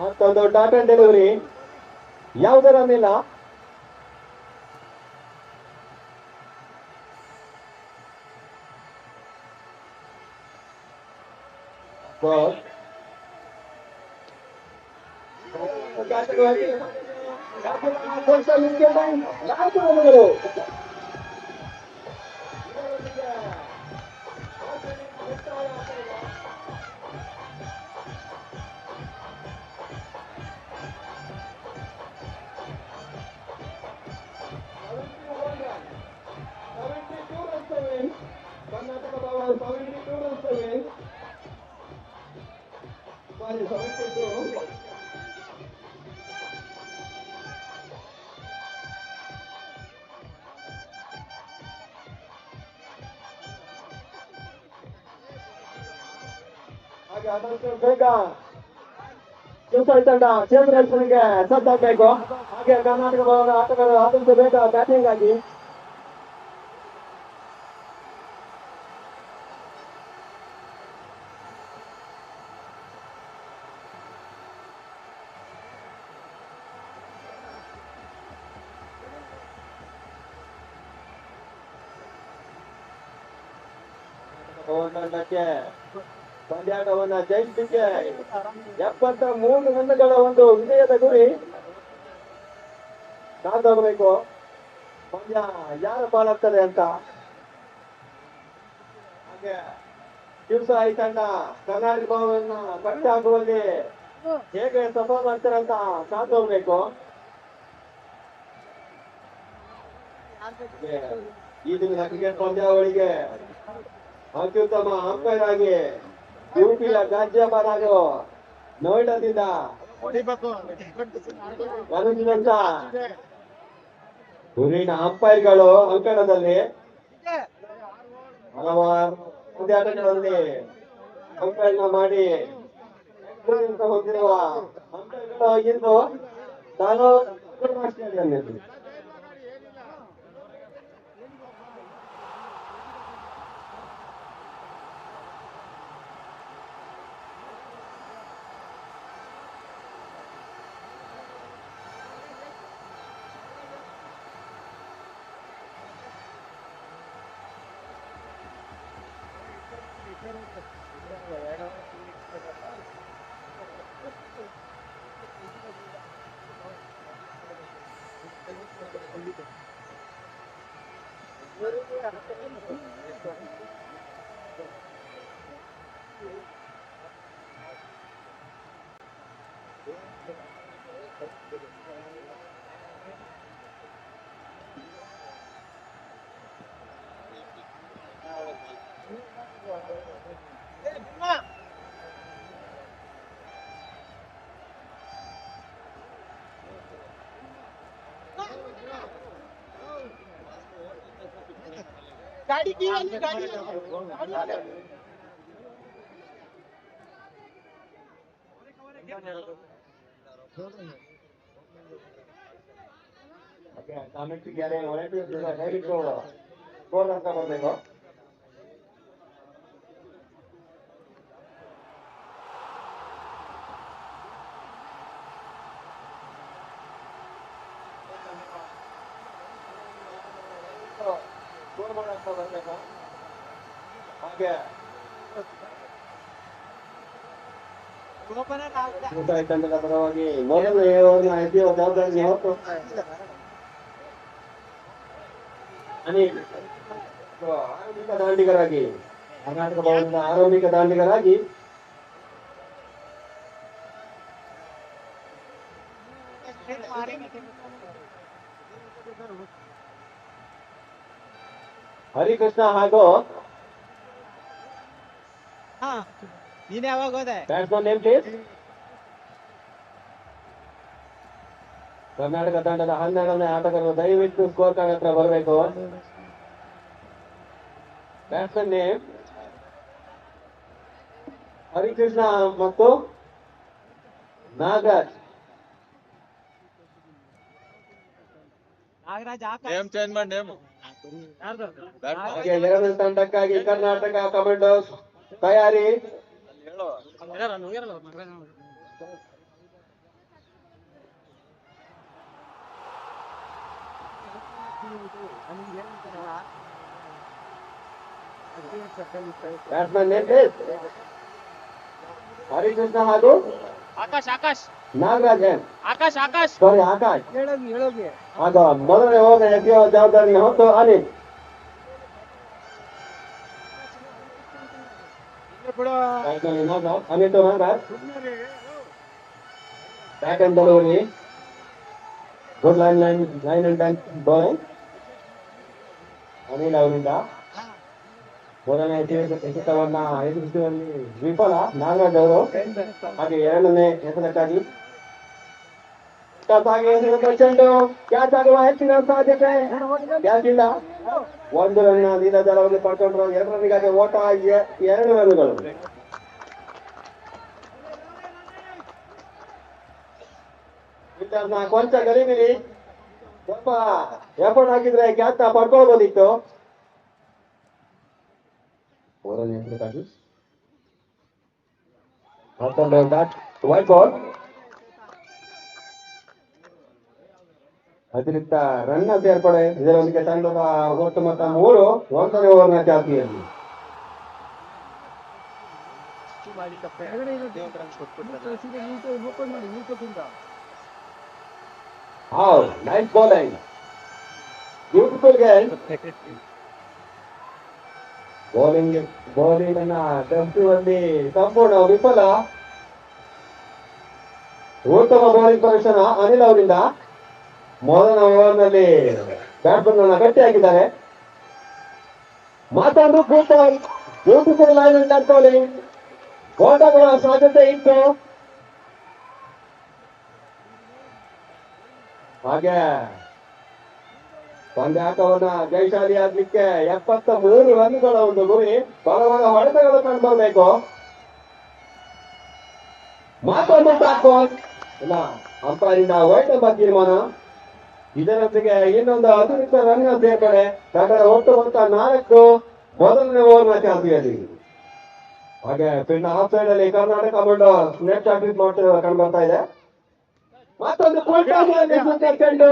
ಮತ್ತೊಂದು ಡಾಟ್ ಅಂಡ್ ಡೆಲಿವರಿ, ಯಾವುದೇ ರನ್ ಇಲ್ಲ. ಹಾಗೆ ಆದಷ್ಟು ಬೇಗ ತಂಡ ಚೇತರಿಸಲಿಕ್ಕೆ ಸಜ್ಜಾಗಬೇಕು. ಹಾಗೆ ಕರ್ನಾಟಕ ಭವನದ ಆಟಗಾರರು ಆದಷ್ಟು ಬೇಗ ಬ್ಯಾಟಿಂಗ್ ಆಗಿ ತಂಡಕ್ಕೆ ಪಂದ್ಯಾಟವನ್ನ ಜಯಿಸಲಿಕ್ಕೆ 73 ರನ್ಗಳ ಒಂದು ವಿಜಯದ ಗುರಿ ಕಾದಬೇಕು. ಪಂದ್ಯ ಯಾರ ಪಾಲಾಗ್ತದೆ ಅಂತ. ಹಾಗೆ ಶಿವಸಾಯಿ ತಂಡ ಕರ್ನಾಟಕ ಭವನ ಕಟ್ಟಾಗುವಲ್ಲಿ ಹೇಗೆ ಸಫಲ ಮಾಡ್ತಾರಂತ ಕಾದು ಹೋಗ್ಬೇಕು. ಈ ದಿನದ ಕ್ರಿಕೆಟ್ ಪಂದ್ಯಾವಳಿಗೆ ಅತ್ಯುತ್ತಮ ಅಂಪೈರ್ ಆಗಿ ಯುಪಿಯ ಗಾಜಿಯಾಬಾದ್ ನೋಯ್ಡಾದಿಂದ ಬರುತ್ತಿದ್ದಂತ ಊರಿನ ಅಂಪೈರ್ಗಳು ಅಂಕಣದಲ್ಲಿ ಹಲವಾರು ಪಂದ್ಯಾಟಗಳಲ್ಲಿ ಅಂಕಗಳನ್ನ ಮಾಡಿ ಹೊಂದಿರುವ ಅಂಕಗಳು ಇಂದು ನಾನು ಸ್ಟೇಡಿಯಂನಲ್ಲಿ गाड़ी की गाड़ी ಗೋಲ್ ಅಂತ ಬರ್ಬೇಕು. ಹಾಗೆ ತಂಡದ ಪರವಾಗಿ ಮೊದಲು ಎಸೆಯುವ ಜವಾಬ್ದಾರಿ ಹೊತ್ತು ಆರಂಭಿಕ ದಾಂಡಿಗರಾಗಿ ಕರ್ನಾಟಕ ಭವನದ ಆರಂಭಿಕ ದಾಂಡಿಗರಾಗಿ ಹರಿಕೃಷ್ಣ ಹಾಗೂ ನೀನ್ ಯಾವಾಗ ಹೋದೆ ಬ್ಯಾಟ್ಸ್ಮನ್ ನೇಮ್ ಪ್ಲೀಸ್. ಕರ್ನಾಟಕ ತಂಡದ 12ನೇ ಆಟಗಾರರು ದಯವಿಟ್ಟು ಸ್ಕೋರ್ ಕಾರ್ಡ್ ಹತ್ರ ಬರಬೇಕು. ಬ್ಯಾಟ್ಸ್ಮನ್ ನೇಮ್ ಹರಿಕೃಷ್ಣ ಮತ್ತು ನಾಗರಾಜ್. ನಾಗರಾಜ್ ನೇಮ್ ಚೇಂಜ್ ಮಾಡಿ ನೇಮ್ ಹಾಗೆ ಎರಡನೇ ತಂಡಕ್ಕಾಗಿ ಕರ್ನಾಟಕ ಕಮಾಂಡೋಸ್ ತಯಾರಿ. Batsman name please. ಹರಿಕೃಷ್ಣ ಹಾಗೂ ಆಕಾಶ್ ನಾಗರಾಜ್. ಆಕಾಶ್ ಸಾರಿ ಆಕಾಶ್. ಹೇಳೋಗಿ ಆಗ ಮೊದಲನೇ ಓವರ್ ಎಸೆಯುವ ಜವಾಬ್ದಾರಿ ಹೊತ್ತು Anil. Anil to Nagaraj. Bat and delivery. Good line and bank bowling Anil ಅವರಿಂದ. ಮೊದಲನೇ ಎಸೆತವನ್ನ ಎದುರಿಸುವಲ್ಲಿ ವಿಫಲ ನಾಗರಾಜ್ ಅವರು. ಹಾಗೆ ಎರಡನೇ ಎಸೆತಕ್ಕಾಗಿ ಚೆಂಡು ಕ್ಯಾಚ್ ಆಗುವ ಹೆಚ್ಚಿನ ಸಾಧ್ಯತೆ ಕ್ಯಾಚ್ ಇಲ್ಲ. 1 ರನ್ ನೀಲಜಲವನ್ನು ಪಡ್ಕೊಂಡ್ರು. 2 ರನ್ನಿಗಾಗಿ ಓಟ 2 ರನ್ಗಳು. ಕೊಂಚ ಗಲಿಬಿಲಿ. ಸ್ವಲ್ಪ ಎಫರ್ಟ್ ಹಾಕಿದ್ರೆ ಕ್ಯಾಚ್ ಪಡ್ಕೊಳ್ಬೋದಿತ್ತು. Wide ball. ಅತಿರಿಕ್ತ ರನ್ ಸೇರ್ಪಡೆ. ಇದರೊಂದಿಗೆ ತಂಡದ ಒಟ್ಟು ಮೊತ್ತ 3 ಒಂದನೇ ಓವರ್ನ ಚಾಲ್ತಿಯಲ್ಲಿ. Nice bowling. Beautiful game. Bowling ಅನ್ನ ತಪ್ಪಿಸುವಲ್ಲಿ ಸಂಪೂರ್ಣ ವಿಫಲ. ಉತ್ತಮ ಬೌಲಿಂಗ್ ಪ್ರದರ್ಶನ ಅನಿಲ್ ಅವರಿಂದ. ಮೊದಲ ಓವರ್ನಲ್ಲಿ ಬ್ಯಾಟ್ಸ್ಮನ್ ಅನ್ನ ಗಟ್ಟಿ ಹಾಕಿದ್ದಾರೆ. ಮತ್ತೊಂದು ಬ್ಯೂಟಿಫುಲ್ ಲೈನ್ ಅಂಡ್ ಬೌಲಿಂಗ್ ಗೋಟಾಗುವ ಸಾಧ್ಯತೆ ಇತ್ತು. ಹಾಗೆ ಪಂದ್ಯಾಟವನ್ನ ಜಯಶಾಲಿ ಆಗ್ಲಿಕ್ಕೆ 73 ರನ್ಗಳ ಒಂದು ಗುರಿ. ಬಲವಾದ ಹೊಡೆತಗಳು ಕಂಡು ಬರಬೇಕು. ಮತ್ತೊಂದು ಬ್ಯಾಕ್ ಇಲ್ಲ, ಅಂಪೈರಿಂದ ವೈಟ್ ಎಂಬ ತೀರ್ಮಾನ. ಇದರೊಂದಿಗೆ ಇನ್ನೊಂದು 15 ರನ್ ಸೇರ್ಪಡೆ. ತಂಡದ ಒಟ್ಟು ಮೊತ್ತ 4 ಮೊದಲನೇ ಓವರ್ನ ಚಾಲ್ತಿಯಲ್ಲಿ. ಹಾಗೆ ಪಿಂಡ ಹಾಫ್ ಸೈಡ್ ಅಲ್ಲಿ ಕರ್ನಾಟಕ ಬುಲ್ಡಾರ್ಸ್ ನೆಟ್ ಪ್ರಾಕ್ಟೀಸ್ ಮಾಡ್ತಿರೋ ಕಂಡು ಬರ್ತಾ ಇದೆ. ಮತ್ತೊಂದು ಚೆಂಡು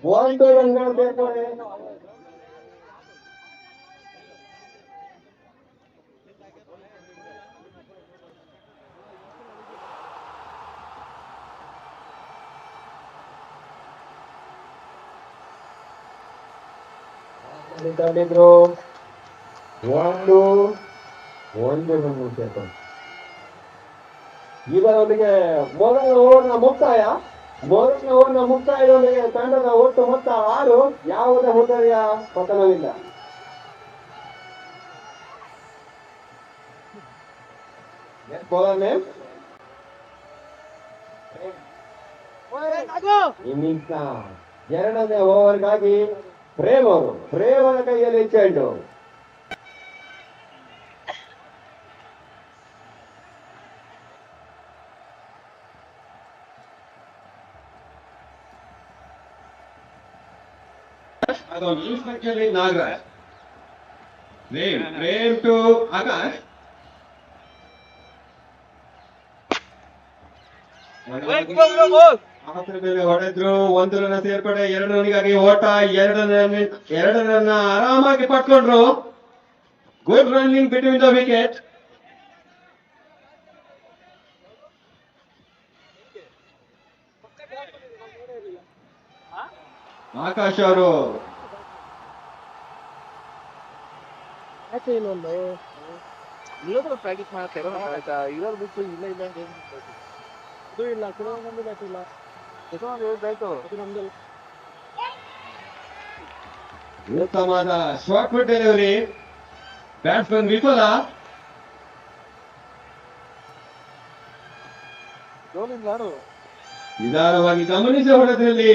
1 ರನ್ಗಳ ಸೇರ್ಪಡೆ. ತಂದಿದ್ರು ಒಂದು ರನ್ ಸೇರ್ಪಡೆ. ಇದರೊಂದಿಗೆ ಮೊದಲ ಓವರ್ನ ಮುಕ್ತಾಯದೊಂದಿಗೆ ತಂಡದ ಒಟ್ಟು ಮೊತ್ತ 6. ಯಾವುದೇ ಹುದ್ದೆಯ ಪತನವಿಲ್ಲ. ಇನ್ನಿಂಗ್ಸ್ನ 2ನೇ ಓವರ್ಗಾಗಿ ಪ್ರೇಮರ ಕೈಯಲ್ಲಿ ಚೆಂಡು. ಅದು ನಾಗರಾಜ್. ಪ್ರೇಮ್ ಟು ಆಕಾಶ್. ಹೊಡೆದ್ರು 1 ರನ್ ಸೇರ್ಪಡೆ. 2 ರನ್ಗಾಗಿ ಓಟ. 2 ರನ್ ಆರಾಮಾಗಿ ಪಡ್ಕೊಂಡ್ರು. Good running between the wicket. Akash ಅವರು ಪ್ರಾಕ್ಟೀಸ್ ಮಾಡ್ತಾರೆ ಇರೋದು ಬಿಟ್ಟು ಇಲ್ಲ ಇಲ್ಲ ಇದು ಇಲ್ಲ ಕೆಲವೊಂದು ಬ್ಯಾಟ್ ಇಲ್ಲ ಆಯ್ತು ನಮ್ದು. ಉತ್ತಮವಾದ ಶಾರ್ಟ್ ಫುಟ್ ಡೆಲಿವರಿ. ಬ್ಯಾಟ್ಸ್ಮನ್ ವಿಫಲ. ನಿಧಾನವಾಗಿ ಗಮನಿಸಿ ಹೊಡೆದ್ರಲ್ಲಿ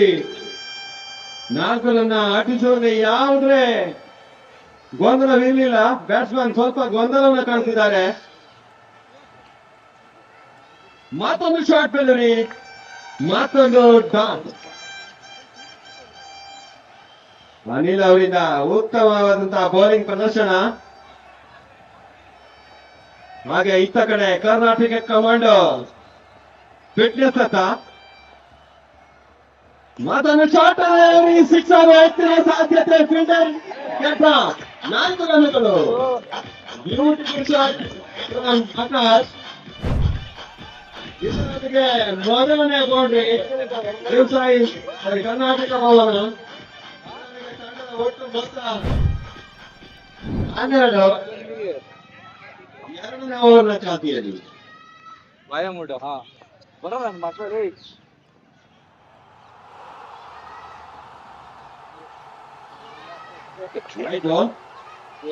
4 ರನ್ನ ಅಟಿಸುವಲ್ಲಿ ಯಾವುದೇ ಗೊಂದಲವಿರಲಿಲ್ಲ. ಬ್ಯಾಟ್ಸ್ಮನ್ ಸ್ವಲ್ಪ ಗೊಂದಲವನ್ನು ಕಾಣ್ತಿದ್ದಾರೆ. ಮತ್ತೊಂದು ಶಾರ್ಟ್ ಡೆಲಿವರಿ, ಮತ್ತೊಂದು ಡಾಟ್. ಅನಿಲ್ ಅವರಿಂದ ಉತ್ತಮವಾದಂತಹ ಬೌಲಿಂಗ್ ಪ್ರದರ್ಶನ. ಹಾಗೆ ಇತ್ತ ಕಡೆ ಕರ್ನಾಟಕ ಕಮಾಂಡೋ ಫಿಟ್ನೆಸ್ ಅಂತ ಮತ್ತೊಂದು ಶಾರ್ಟ್ ಸಿಕ್ಸರ್ ಹೆಚ್ಚಿನ ಸಾಧ್ಯತೆ. ಫೀಲ್ಡರ್ 4 ರನ್ಗಳು. Beautiful shot Akash. ಇದರೊಂದಿಗೆ ಮೊದಲನೇ ಬೌಂಡ್ರಿ ಕರ್ನಾಟಕ ಭವನ. ಒಟ್ಟು ಮೊತ್ತ 12. 2ನೇ ಓವರ್ನ ಚಾಲ್ತಿಯಲ್ಲಿ. ವಾಯಮೂಡ ಬರೋಣ ಮಾತಾಡಿ.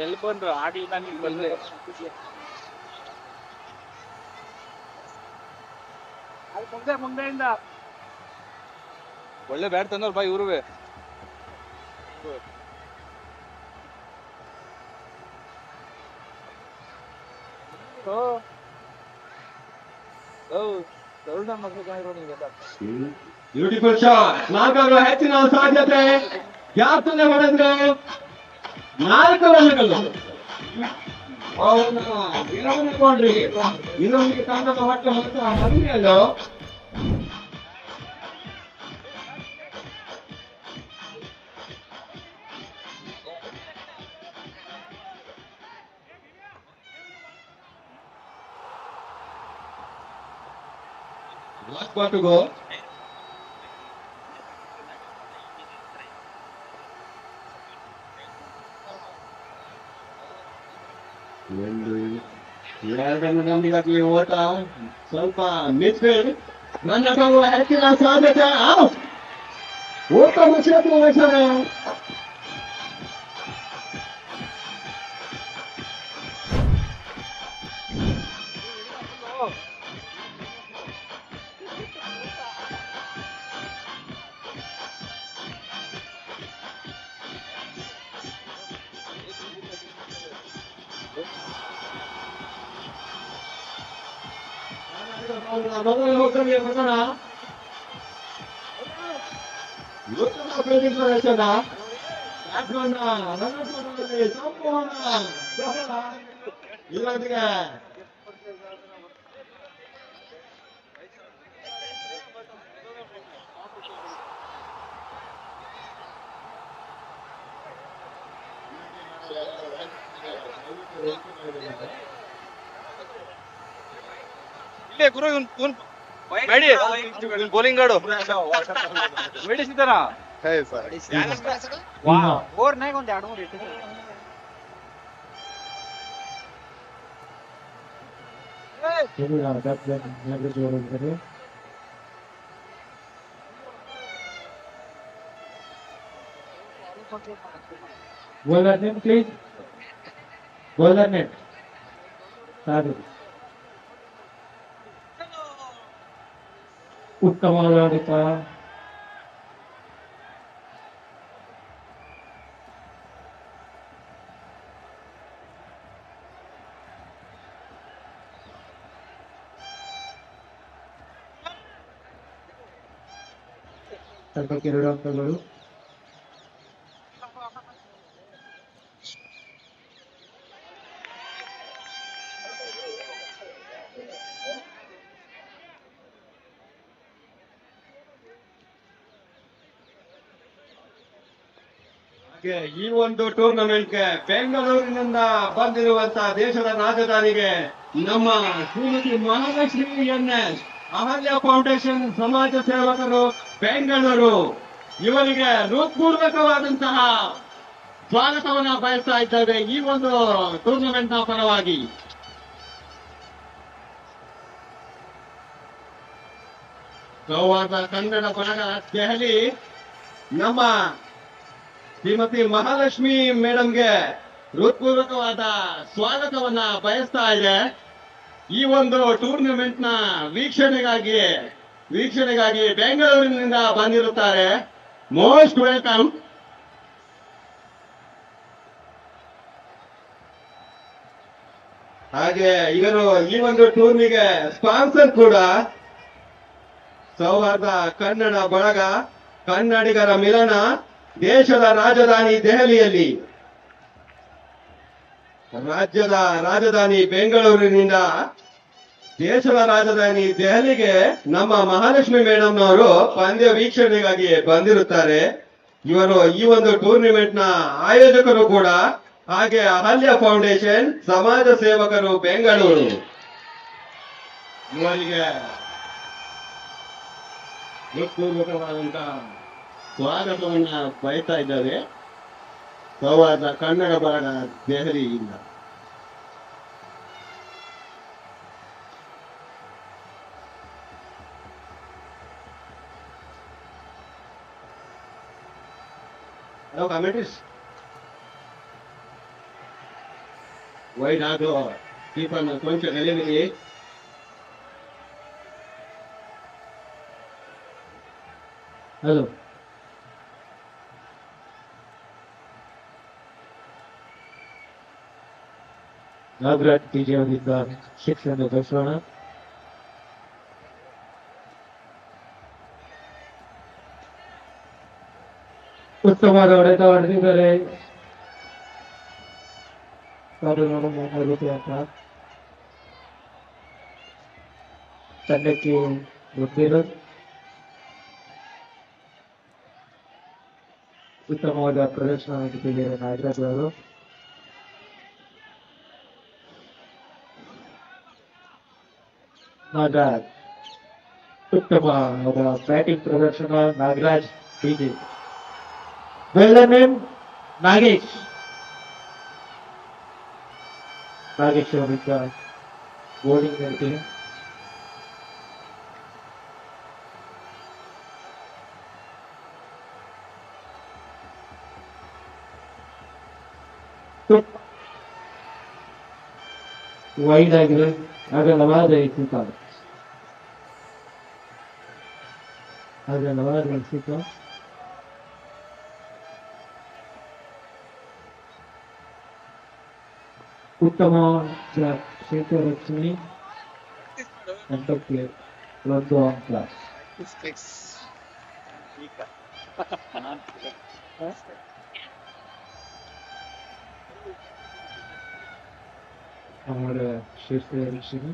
ಎಲ್ಲಿ ಬಂದ್ರು ಆಡಿ ನನಗೆ ಬಂದೆ. ಮುಂದೆಯಿಂದ ಒಳ್ಳೆ ಬ್ಯಾಟ್ ತಂದವ್ರು ಬಾ ಇವ್ರುವೆ. Beautiful shot. 4 ಹೆಚ್ಚಿನ ಸಾಧ್ಯತೆ. ಯಾತನೆ ಹೊಡೆದ್ರು 4 ರನ್ಗಳು. ಬೌಂಡ್ರಿ. ಇನ್ನೊಂದು ತಂಡದ ಒಟ್ಟು ಮೊತ್ತ 12. Last ball to go. ಎರಡನೇ ನಮ್ಗಾಗಿ ಓಟ ಸ್ವಲ್ಪ ಮಿಸ್ಫೀಲ್ಡ್ ನನ್ನ ಕಾಗುವ ಹೆಚ್ಚಿನ ಸಾಧ್ಯತೆ ಉತ್ತಮ ಕ್ಷೇತ್ರ ವಹಿಸ್ತಾರೆ. ಗುರು ಬೌಲಿಂಗ್ ಆಡು ಮೇಡಿಸಿದಾರ ಓವರ್ನಾಗ ಒಂದ್ 2-3 ಇಟ್ಟು Bowler name, please. Bowler name. Sadu. ಉತ್ತಮವಾದ ಸ್ವಲ್ಪ 2 ಅಂಕಗಳು. ಈ ಒಂದು ಟೂರ್ನಮೆಂಟ್ಗೆ ಬೆಂಗಳೂರಿನಿಂದ ಬಂದಿರುವಂತಹ ದೇಶದ ರಾಜಧಾನಿಗೆ ನಮ್ಮ ಶ್ರೀಮತಿ ಮಹಾಲಕ್ಷ್ಮಿ ಎನ್ಎಸ್ ಅಹಲ್ಯ ಫೌಂಡೇಶನ್ ಸಮಾಜ ಸೇವಕರು ಬೆಂಗಳೂರು ಇವರಿಗೆ ಹೃತ್ಪೂರ್ವಕವಾದಂತಹ ಸ್ವಾಗತವನ್ನ ಬಯಸ್ತಾ ಇದ್ದೇವೆ ಈ ಒಂದು ಟೂರ್ನಮೆಂಟ್ ನ ಪರವಾಗಿ. ಸೌಹಾರ್ದ ಕನ್ನಡ ಬಳಗ ದೆಹಲಿ ನಮ್ಮ ಶ್ರೀಮತಿ ಮಹಾಲಕ್ಷ್ಮಿ ಮೇಡಮ್ಗೆ ಹೃತ್ಪೂರ್ವಕವಾದ ಸ್ವಾಗತವನ್ನ ಬಯಸ್ತಾ ಇದೆ. ಈ ಒಂದು ಟೂರ್ನಮೆಂಟ್ ನ ವೀಕ್ಷಣೆಗಾಗಿ ಬೆಂಗಳೂರಿನಿಂದ ಬಂದಿರುತ್ತಾರೆ. Most welcome. ಹಾಗೆ ಇವರು ಈ ಒಂದು ಟೂರ್ನಿಗೆ ಸ್ಪಾನ್ಸರ್ ಕೂಡ ಸೌಹಾರ್ದ ಕನ್ನಡ ಬಳಗ, ಕನ್ನಡಿಗರ ಮಿಲನ, ದೇಶದ ರಾಜಧಾನಿ ದೆಹಲಿಯಲ್ಲಿ, ರಾಜ್ಯದ ರಾಜಧಾನಿ ಬೆಂಗಳೂರಿನಿಂದ ದೇಶದ ರಾಜಧಾನಿ ದೆಹಲಿಗೆ ನಮ್ಮ ಮಹಾಲಕ್ಷ್ಮಿ ಮೇಡಮ್ನವರು ಪಂದ್ಯ ವೀಕ್ಷಣೆಗಾಗಿ ಬಂದಿರುತ್ತಾರೆ. ಇವರು ಈ ಒಂದು ಟೂರ್ನಿಮೆಂಟ್ ನ ಆಯೋಜಕರು ಕೂಡ, ಹಾಗೆ ಅಹಲ್ಯ ಫೌಂಡೇಶನ್ ಸಮಾಜ ಸೇವಕರು ಬೆಂಗಳೂರು. ಇವರಿಗೆ ಹೃತ್ಪೂರ್ವಕವಾದಂತಹ ಸ್ವಾಗತವನ್ನ ಬಯಸ್ತಾ ಇದ್ದಾರೆ ಸೌಹಾರ್ದ ಕನ್ನಡ ಬಳಗ ದೆಹಲಿಯಿಂದ. ಹಲೋ ಕಾಮೆಂಟ್ರೀಸ್, ವೈಡ್ ಆಗೋ ಕೀಪರ್ನ ಕೊಂಚ ನೆಲೆವಿರಿ. ಹಲೋ, ನಾಗರಾಜ್ ಟಿಜಿ ಅವರಿಂದ ಶಿಕ್ಷಣ ಬಯಸೋಣ. ಉತ್ತಮವಾದ ಹೊಡೆತ ಹೊಡೆದಿದ್ದಾರೆ ಅಂತ ತಂಡಕ್ಕೆ ಗೊತ್ತಿರೋ ಉತ್ತಮವಾದ ಪ್ರದರ್ಶನ ನೀಡುತ್ತಿದ್ದಾರೆ ನಾಗರಾಜ್ ಅವರು. ನಾಗರಾಜ್ ಉತ್ತಮವಾದ ಬ್ಯಾಟಿಂಗ್ ಪ್ರದರ್ಶನ. ನಾಗರಾಜ್ ಟಿಜಿ. ವೇಲ್ ನೇಮ್ ನಾಗೇಶ್. ನಾಗೇಶ್ವರ ಬಿದ್ದ ಬೋರ್ಡಿಂಗ್ ನಡೀತಿದೆ. ವೈಡ್ ಆಗಿದೆ ಅಗಲವಾದ ಇಟ್ಟಿದ್ದಾರೆ. ಅಗಲವಾದ ಇಟ್ಟಿತ್ತು. ಉತ್ತಮ ಕ್ಷೇತ್ರ ರಕ್ಷಣೆ ತಂಡಕ್ಕೆ ಒಂದು ಅಂಕ. ಅವರ ಕ್ಷೇತ್ರ ರಕ್ಷಣೆ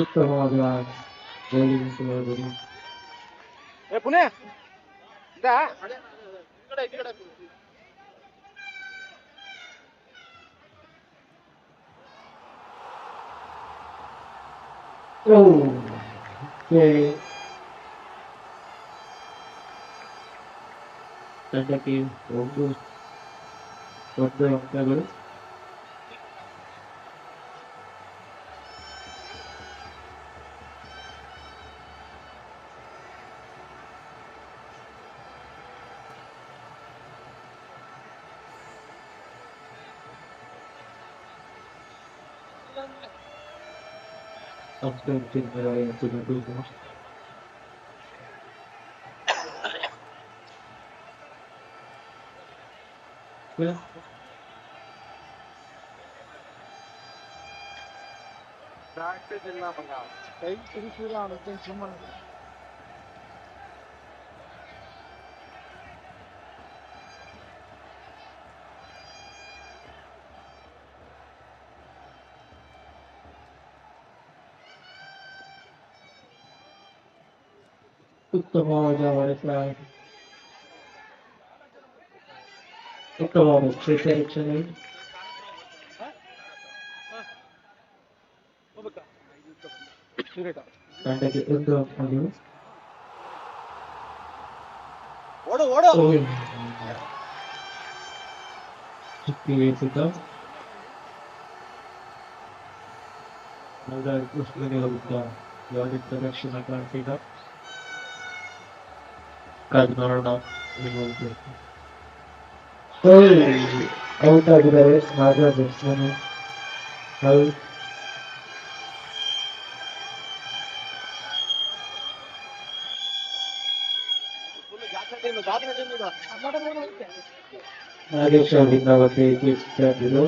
ಉತ್ತಮವಾದ ಬೌಲಿಂಗ್ ಮಾಡಿದರು. ತಂಡಕ್ಕೆ ಒಂದು ಅಂಕಗಳು. ಉತ್ತಮವಾದ ಉತ್ತಮವಾದ ಕ್ಷೇತ್ರ ರಕ್ಷಣೆ ತಂಡಕ್ಕೆ ಒಂದು ಅಂಕಗಳು. ಚಿಕ್ಕಿವೇಸಿದ ಯಾವುದೇ ರಕ್ಷಣಾ ಕಾಣಿಸಿದ ಕಾದು ಔಟ್ ಆಗಿದ್ದಾರೆ ನಾಗರಾಜ್. ನಾಗೇಶ್ ಅವರಿಂದ ಒಂದು ವಿಕೆಟ್.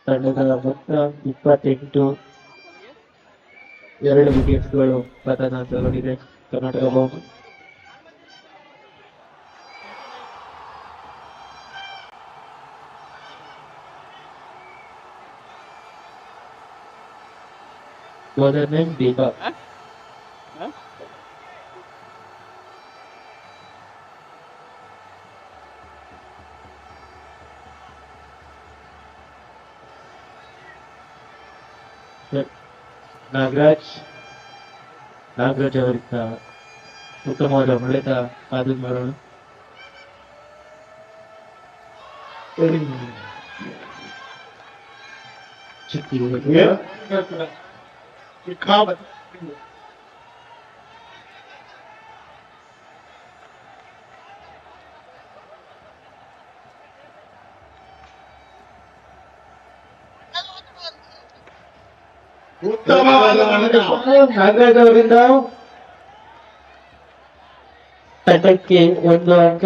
ತಂಡದ ಮೊತ್ತ 28, 2 ವಿಕೆಟ್ಗಳು ಪತನಗೊಂಡಿದೆ ಕರ್ನಾಟಕ ಬಾಂಬ್. ಗವರ್ನಮೆಂಟ್ ದೀಪಾ ನಾಗರಾಜ್ ಅವರಿಂದ ಉತ್ತಮವಾದ ಹೊಡೆತ ಕಾದು ಮಾಡೋಣ. ನಾಗರಾಜ್ ಅವರಿಂದ ತಂಡಕ್ಕೆ ಒಂದು ಅಂಕ.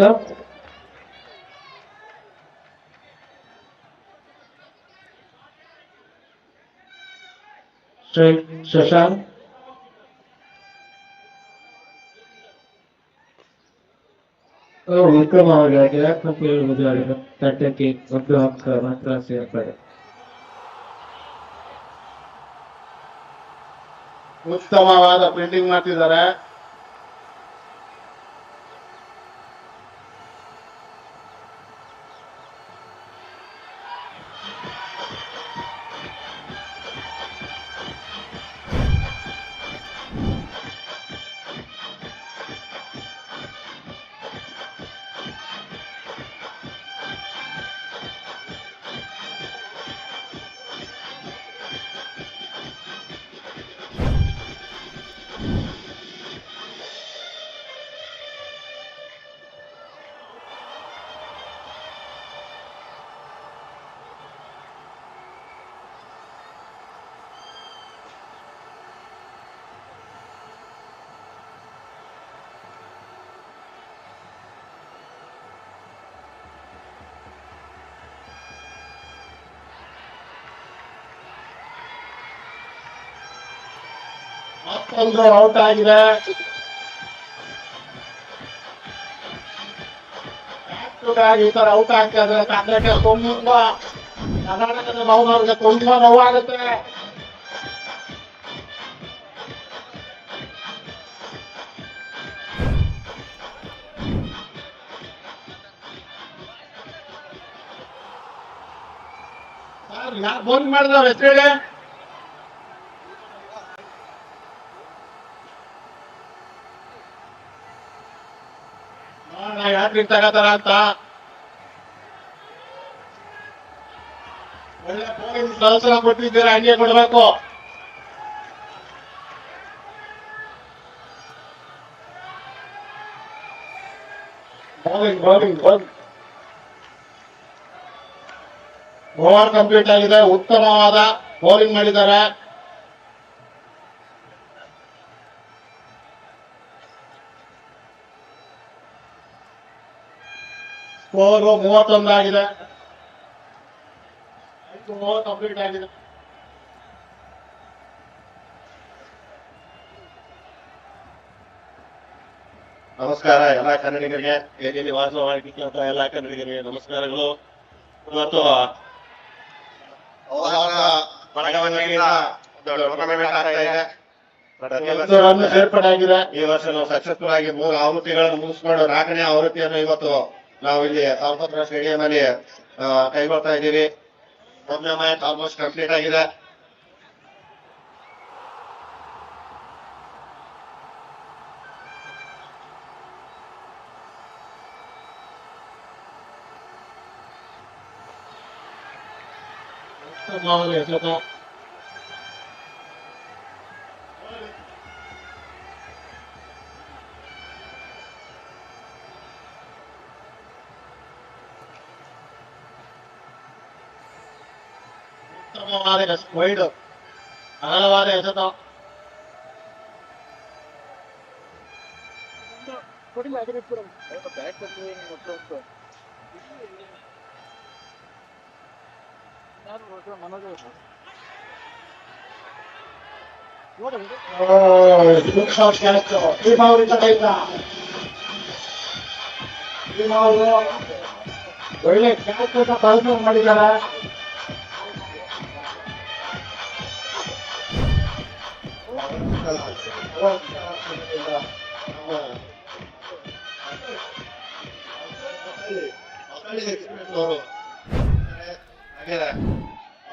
ಶಶಾಂಕ್ ಉತ್ತಮವಾಗಿ ತಂಡಕ್ಕೆ ಒಂದು ಅಂಕ ಮಾತ್ರ ಸೇರ್ಪಡೆ. ಉತ್ತಮವಾದ ಫೀಲ್ಡಿಂಗ್ ಮಾಡ್ತಿದ್ದಾರೆ. ಮತ್ತೊಂದು ಔಟ್ ಆಗಿದೆ. ಈ ತರ ಔಟ್ ಆಗ್ತಾ ಇದ್ರೆ ತಂಡಕ್ಕೆ ತುಂಬಾ ಕರ್ನಾಟಕದ ಮೌನವ್ರಿಗೆ ತುಂಬಾ ನೋವಾಗುತ್ತೆ. ಯಾರು ಬೌಲಿಂಗ್ ಮಾಡಿದವ್ರು ಹೆಸರು ಹೇಳಿ. ಯಾಕ್ರಿ ತಗೋತಾರ ಅಂತ ಒಳ್ಳೆ ಬೌಲಿಂಗ್ ಕೌಶಲ ಕೊಟ್ಟಿದ್ದೀರ, ಹಂಗೆ ಕೊಡ್ಬೇಕು. ಓವರ್ ಕಂಪ್ಲೀಟ್ ಆಗಿದೆ. ಉತ್ತಮವಾದ ಬೌಲಿಂಗ್ ಮಾಡಿದ್ದಾರೆ. ಸ್ಕೋರ್ 31 ಆಗಿದೆ. 5 ಓವರ್ ಕಂಪ್ಲೀಟ್ ಆಗಿದೆ. ನಮಸ್ಕಾರ ಎಲ್ಲ ಕನ್ನಡಿಗರಿಗೆ, ಎಲ್ಲಿ ವಾಸ ಮಾಡಿರ್ತಕ್ಕಂಥ ಎಲ್ಲ ಕನ್ನಡಿಗರಿಗೆ ನಮಸ್ಕಾರಗಳು. ಇವತ್ತು ಸೇರ್ಪಡೆ ಆಗಿದೆ. ಈ ವರ್ಷ ನಾವು ಸಕ್ಸಸ್ಫುಲ್ ಆಗಿ 3 ಆವೃತ್ತಿಗಳನ್ನು ಮುಗಿಸ್ಕೊಂಡು 4ನೇ ಆವೃತ್ತಿಯನ್ನು ಇವತ್ತು ನಾವು ಇಲ್ಲಿ ತಾಲೂಕು ಸ್ಟೇಡಿಯಂ ಅಲ್ಲಿ ಕೈಗೊಳ್ತಾ ಇದ್ದೀವಿ. 1ನೇ ಮ್ಯಾಚ್ ಆಲ್ಮೋಸ್ಟ್ ಕಂಪ್ಲೀಟ್ ಆಗಿದೆ. ಉತ್ತಮವಾದ ವೈಡ್ ಅಗಲವಾದ ಎಸೆತ. ಒಳ್ಳೆ ಕ್ಯಾಚ್ ಮಾಡಿದ್ದಾರೆ.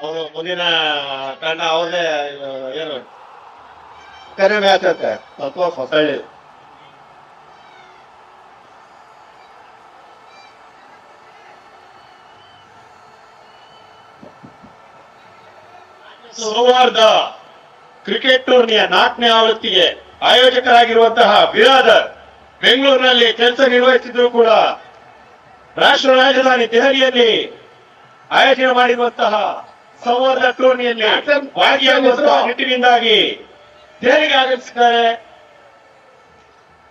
ಅವರು ಮುಂದಿನ ತಂಡ ಅವ್ರದೇ ಏನು ಕರೆ ಮ್ಯಾಚ್ ಅಂತೆ ಅಥವಾ ಹೊಸಳ್ಳಿ. ಸೋಮವಾರದ ಕ್ರಿಕೆಟ್ ಟೂರ್ನಿಯ 4ನೇ ಆವೃತ್ತಿಗೆ ಆಯೋಜಕರಾಗಿರುವಂತಹ ಬಿರಾದರ್ ಬೆಂಗಳೂರಿನಲ್ಲಿ ಕೆಲಸ ನಿರ್ವಹಿಸಿದ್ರು ಕೂಡ ರಾಷ್ಟ್ರ ರಾಜಧಾನಿ ದೆಹಲಿಯಲ್ಲಿ ಆಯೋಜನೆ ಮಾಡಿರುವಂತಹ ಸಂವಾದ ಟೂರ್ನಿಯಲ್ಲಿ ಭಾಗಿಯಾಗುವಂತಹ ನಿಟ್ಟಿನಿಂದಾಗಿ ದೆಹಲಿಗೆ ಆಗಮಿಸಿದ್ದಾರೆ.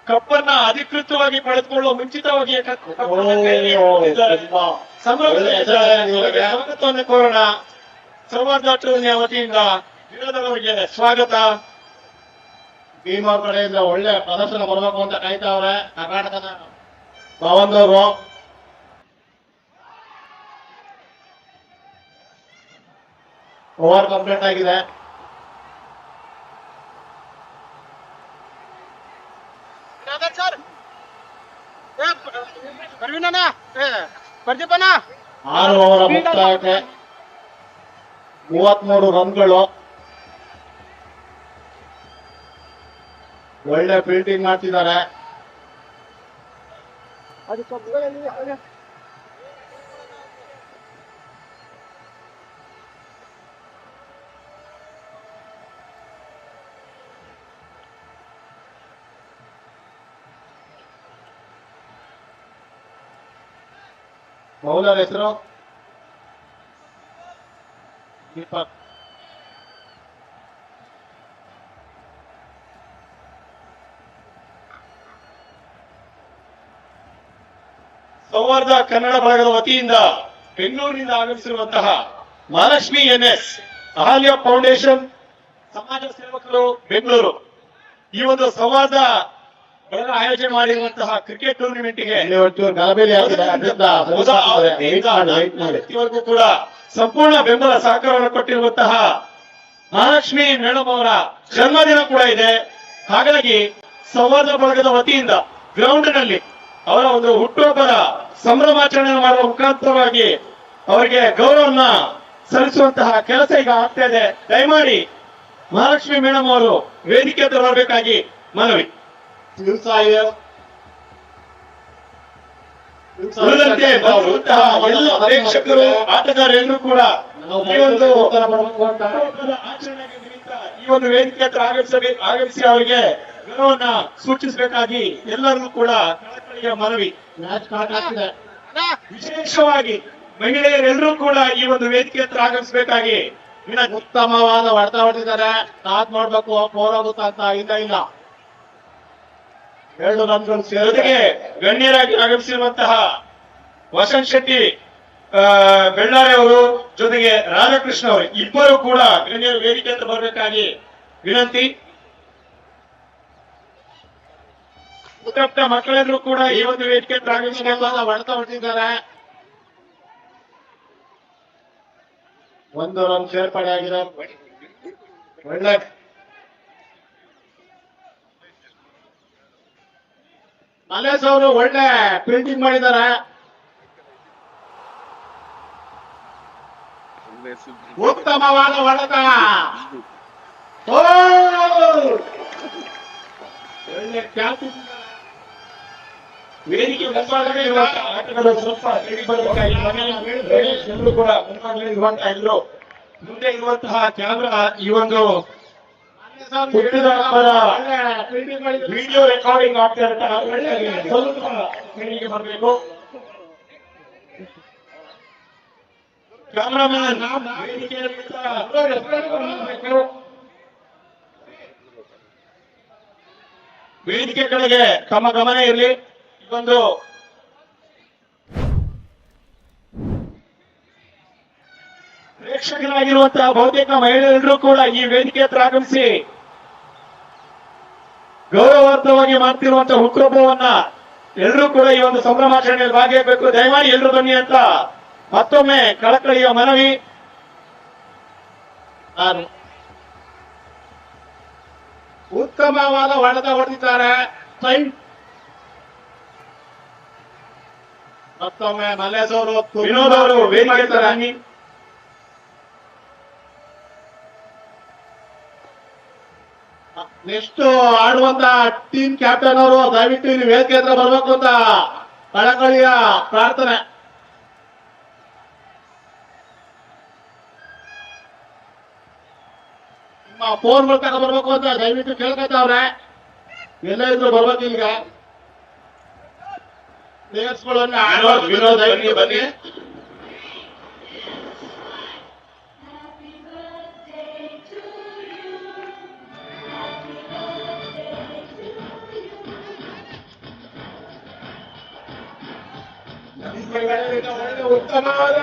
ಕಪ್ಪನ್ನ ಅಧಿಕೃತವಾಗಿ ಪಡೆದುಕೊಳ್ಳುವ ಮುಂಚಿತವಾಗಿ ಸ್ವಾಗತವನ್ನು ಕೋರೋಣ. ಸಂವಾದ ಟೂರ್ನಿಯ ವತಿಯಿಂದ ಅವರಿಗೆ ಸ್ವಾಗತ. ಟೀಮ್ ಅವ್ರ ಕಡೆಯಿಂದ ಒಳ್ಳೆ ಪ್ರದರ್ಶನ ಬರಬೇಕು ಅಂತ ಕಾಯ್ತಾವ್ರೆ ಕರ್ನಾಟಕದ ಭಾವಂದವರು. ಓವರ್ ಕಂಪ್ಲೀಟ್ ಆಗಿದೆ. ಆರು ಓವರ್ ಮುಕ್ತಾಯಕ್ಕೆ 33 ರನ್ಗಳು. ಒಳ್ಳೆ ಫೀಲ್ಡಿಂಗ್ ಮಾಡ್ತಿದ್ದಾರೆ. ಬೌಲರ್ ಹೆಸರು ದೀಪಕ್. ಸಂವಾದ ಕನ್ನಡ ಬಳಗದ ವತಿಯಿಂದ ಬೆಂಗಳೂರಿನಿಂದ ಆಗಮಿಸಿರುವಂತಹ ಮಹಾಲಕ್ಷ್ಮಿ NS ಅಹಲ್ಯ ಫೌಂಡೇಶನ್ ಸಮಾಜ ಸೇವಕರು ಬೆಂಗಳೂರು ಈ ಒಂದು ಸಂವಾದ ಬಳಗ ಆಯೋಜನೆ ಮಾಡಿರುವಂತಹ ಕ್ರಿಕೆಟ್ ಟೂರ್ನಿಮೆಂಟ್ಗೆ ಇವರೆಗೂ ಕೂಡ ಸಂಪೂರ್ಣ ಬೆಂಬಲ ಸಹಕಾರವನ್ನು ಕೊಟ್ಟಿರುವಂತಹ ಮಹಾಲಕ್ಷ್ಮಿ ಮೇಡಮ್ ಅವರ ಜನ್ಮದಿನ ಕೂಡ ಇದೆ. ಹಾಗಾಗಿ ಸಂವಾದ ಬಳಗದ ವತಿಯಿಂದ ಗ್ರೌಂಡ್ ನಲ್ಲಿ ಅವರ ಒಂದು ಹುಟ್ಟುಹಬ್ಬದ ಸಂಭ್ರಮಾಚರಣೆ ಮಾಡುವ ಮುಖಾಂತರವಾಗಿ ಅವರಿಗೆ ಗೌರವನ್ನ ಸಲ್ಲಿಸುವಂತಹ ಕೆಲಸ ಈಗ ಆಗ್ತಾ ಇದೆ. ದಯಮಾಡಿ ಮಹಾಲಕ್ಷ್ಮಿ ಮೇಡಮ್ ಅವರು ವೇದಿಕೆ ಹತ್ರ ಬರಬೇಕಾಗಿ ಮನವಿ. ಉಳಿದಂತೆ ಬರುವಂತಹ ಎಲ್ಲ ಪ್ರೇಕ್ಷಕರು ಆಟಗಾರರೆಲ್ಲರೂ ಕೂಡ ಈ ಒಂದು ಆಚರಣೆಗೆ ನಿಮಿತ್ತ ಈ ಒಂದು ವೇದಿಕೆ ಹತ್ರ ಆಗಮಿಸಿ ಅವರಿಗೆ ಗೌರವನ್ನ ಸೂಚಿಸಬೇಕಾಗಿ ಎಲ್ಲರಿಗೂ ಕೂಡ ಕಳಕಳಿಯ ಮನವಿ. ವಿಶೇಷವಾಗಿ ಮಹಿಳೆಯರೆಲ್ಲರೂ ಕೂಡ ಈ ಒಂದು ವೇದಿಕೆ ಹತ್ರ ಆಗಮಿಸಬೇಕಾಗಿ ಉತ್ತಮವಾದ ಹೊಡೆತ ಹೊಡೆದಿದ್ದಾರೆ. ನಾದ್ ನೋಡ್ಬೇಕು ಹೋರಾಗುತ್ತಾ ಅಂತ ಇಲ್ಲ 2 ರನ್ಗಳು ಜೊತೆಗೆ ಗಣ್ಯರಾಗಿ ಆಗಮಿಸಿರುವಂತಹ ವಸಂತ್ ಶೆಟ್ಟಿ ಬೆಳ್ಳಾರೆ ಅವರು ಜೊತೆಗೆ ರಾಧಾಕೃಷ್ಣ ಅವರು ಇಬ್ಬರು ಕೂಡ ಗಣ್ಯರು ವೇದಿಕೆ ಹತ್ರ ಬರಬೇಕಾಗಿ ವಿನಂತಿ. ಪುಟ್ಟ ಮಕ್ಕಳೆಲ್ಲರೂ ಕೂಡ ಈ ಒಂದು ವೇದಿಕೆ ಹತ್ರ ಆಗಮಿಸಬೇಕಾದ ಹೊಡೆತ ಹೊಡೆದಿದ್ದಾರೆ. 1 ರನ್ ಸೇರ್ಪಡೆ ಆಗಿದೆ. ಒಳ್ಳೆ ಮಲೇಶ್ ಅವರು ಒಳ್ಳೆ ಫೀಲ್ಡಿಂಗ್ ಮಾಡಿದ್ದಾರೆ. ಉತ್ತಮವಾದ ಹೊಡೆತ. ಒಳ್ಳೆ ಕ್ಯಾಚ್. ವೇದಿಕೆ ಮುಂಭಾಗದಲ್ಲಿ ಇರುವಂತಹ ಆಟಗಾರರು ಸ್ವಲ್ಪ ಬರಬೇಕಾಗಿ ಎಲ್ಲರೂ ಕೂಡ ಮುಂಭಾಗದಲ್ಲಿ ಇರುವಂತಹ ಎಲ್ಲರೂ ಮುಂದೆ ಇರುವಂತಹ ಕ್ಯಾಮೆರಾ ಈ ಒಂದು ಹುಟ್ಟಿದ ಹಬ್ಬದ ವಿಡಿಯೋ ರೆಕಾರ್ಡಿಂಗ್ ಆಗ್ತಾ ಇರುವಂತಹ ಸ್ವಲ್ಪ ವೇದಿಕೆ ಬರಬೇಕು. ಕ್ಯಾಮರಾಮನ್ ವೇದಿಕೆ ಕಡೆಗೆ ತಮ್ಮ ಗಮನ ಇರಲಿ. ಒಂದು ಪ್ರೇಕ್ಷಕರಾಗಿರುವಂತಹ ಬಹುತೇಕ ಮಹಿಳೆಯರೆಲ್ಲರೂ ಕೂಡ ಈ ವೇದಿಕೆ ಹತ್ರ ಆಗಮಿಸಿ ಗೌರವಾರ್ಥವಾಗಿ ಮಾಡ್ತಿರುವಂತಹ ಹುಟ್ಟುಹಬ್ಬವನ್ನ ಎಲ್ಲರೂ ಕೂಡ ಈ ಒಂದು ಸಂಭ್ರಮಾಚರಣೆಯಲ್ಲಿ ಭಾಗಿಯಾಗಬೇಕು. ದಯಮಾಡಿ ಎಲ್ಲರೂ ಬನ್ನಿ ಅಂತ ಮತ್ತೊಮ್ಮೆ ಕಳಕಳಿಯ ಮನವಿ. ಉತ್ತಮವಾದ ಹೊಡೆತ ಹೊಡೆದಿದ್ದಾರೆ. ಮತ್ತೊಮ್ಮೆ ಮಲೇಶ್ ಅವರು ವಿನೋದ್ ಅವರು ವೇದಿಕೆ ಹತ್ರ ಬನ್ನಿ. ನೆಕ್ಸ್ಟ್ ಆಡುವಂತ ಟೀಮ್ ಕ್ಯಾಪ್ಟನ್ ಅವರು ದಯವಿಟ್ಟು ಇಲ್ಲಿ ವೇದಿಕೆ ಹತ್ರ ಬರ್ಬೇಕು ಅಂತ ಕಳಕಳಿಯ ಪ್ರಾರ್ಥನೆ. ನಿಮ್ಮ ಫೋನ್ ಮೂಲಕ ಬರ್ಬೇಕು ಅಂತ ದಯವಿಟ್ಟು ಕೇಳ್ಕೊತಾವ್ರೆ. ಎಲ್ಲ ಇದ್ರು ಬರ್ಬೇಕು ಇಲ್ಲಿಗೆ. ಪ್ಲೇಯರ್ಸ್ಗಳನ್ನ ವಿನೋದ್ ದಯವಿಟ್ಟು ಬನ್ನಿ. ಉತ್ತಮವಾದ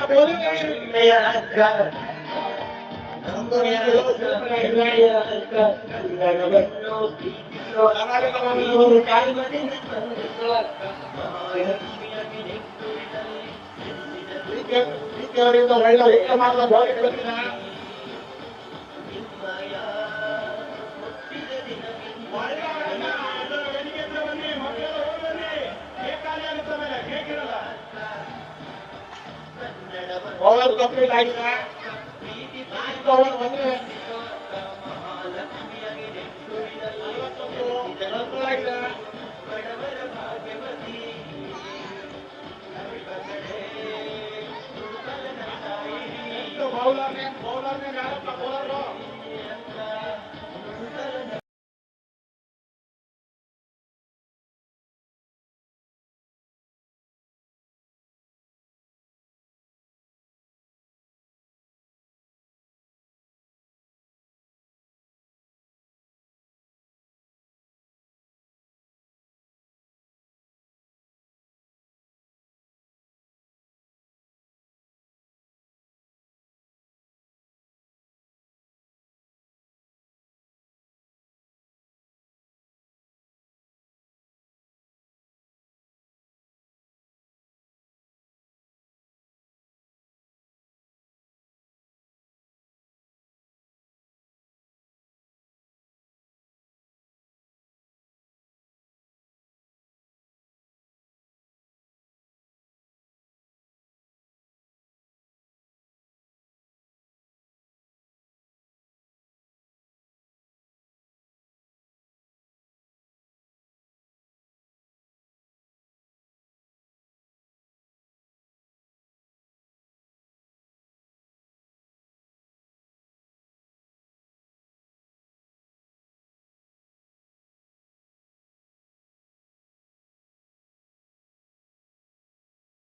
ಓವರ್ ಕಂಪ್ಲೀಟ್ ಆಗಿದೆ. ಓವರ್ ಬಂದ್ರೆ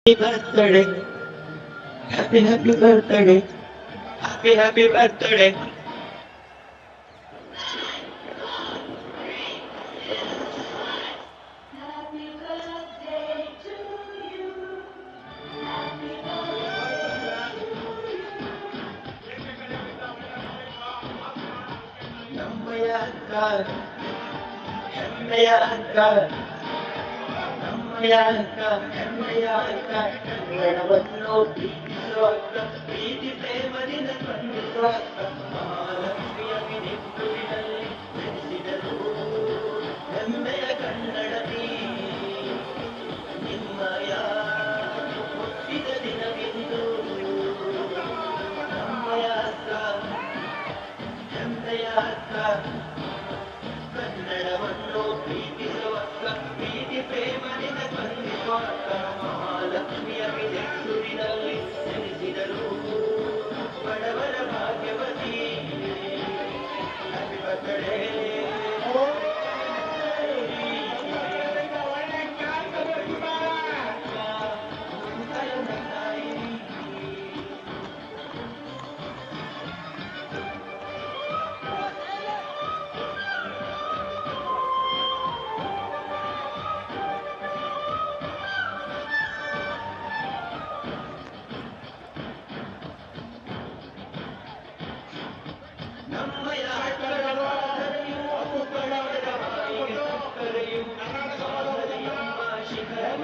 birthday, happy birthday, happy birthday. ನಮ್ಮಯ ಅಕ್ಕ, ಹೆಮ್ಮೆಯ ಅಕ್ಕ, ನಮ್ಮಯ ಅಕ್ಕ, ಹೆಮ್ಮೆಯ ಅಕ್ಕ, ಕನ್ನಡವನ್ನು ಪ್ರೀತಿಸುವ ಅಕ್ಕ, ಪ್ರೀತಿ ಪ್ರೇಮದಿಂದ ಸ್ಪಂದಿಸುವ ಅಕ್ಕ, ಮಹಾಲಕ್ಷ್ಮಿಯ ನಿಟ್ಟುವಿನಲ್ಲಿ ನೆಲೆಸಿದರು ಹೆಮ್ಮೆಯ ಕನ್ನಡತಿ, ನಿಮ್ಮಯ ಹುಟ್ಟಿದ ದಿನವಿಂದು. ನಮ್ಮಯ ಅಕ್ಕ, ಹೆಮ್ಮೆಯ ಅಕ್ಕ, ಕನ್ನಡವನ್ನು ಪ್ರೀತಿಸುವ ಅಕ್ಕ, ಪ್ರೀತಿ ಪ್ರೇಮದಿಂದ ಸ್ಪಂದಿಸುವ ಅಕ್ಕ, ಮಹಾಲಕ್ಷ್ಮಿಯ ನೆಟ್ಟುವಿನಲ್ಲಿ ನೆಲೆಸಿದರು ಬಡವರ ಭಾಗ್ಯವತಿ. Happy birthday. ನಮ್ಮಯ ಕನ್ನಡವಾದರೆಯೂ ಕನ್ನಡದ ಮಾಯಿಗೆ ಸಕ್ಕರೆಯೂ ಕನ್ನಡದ ಶಿಖರ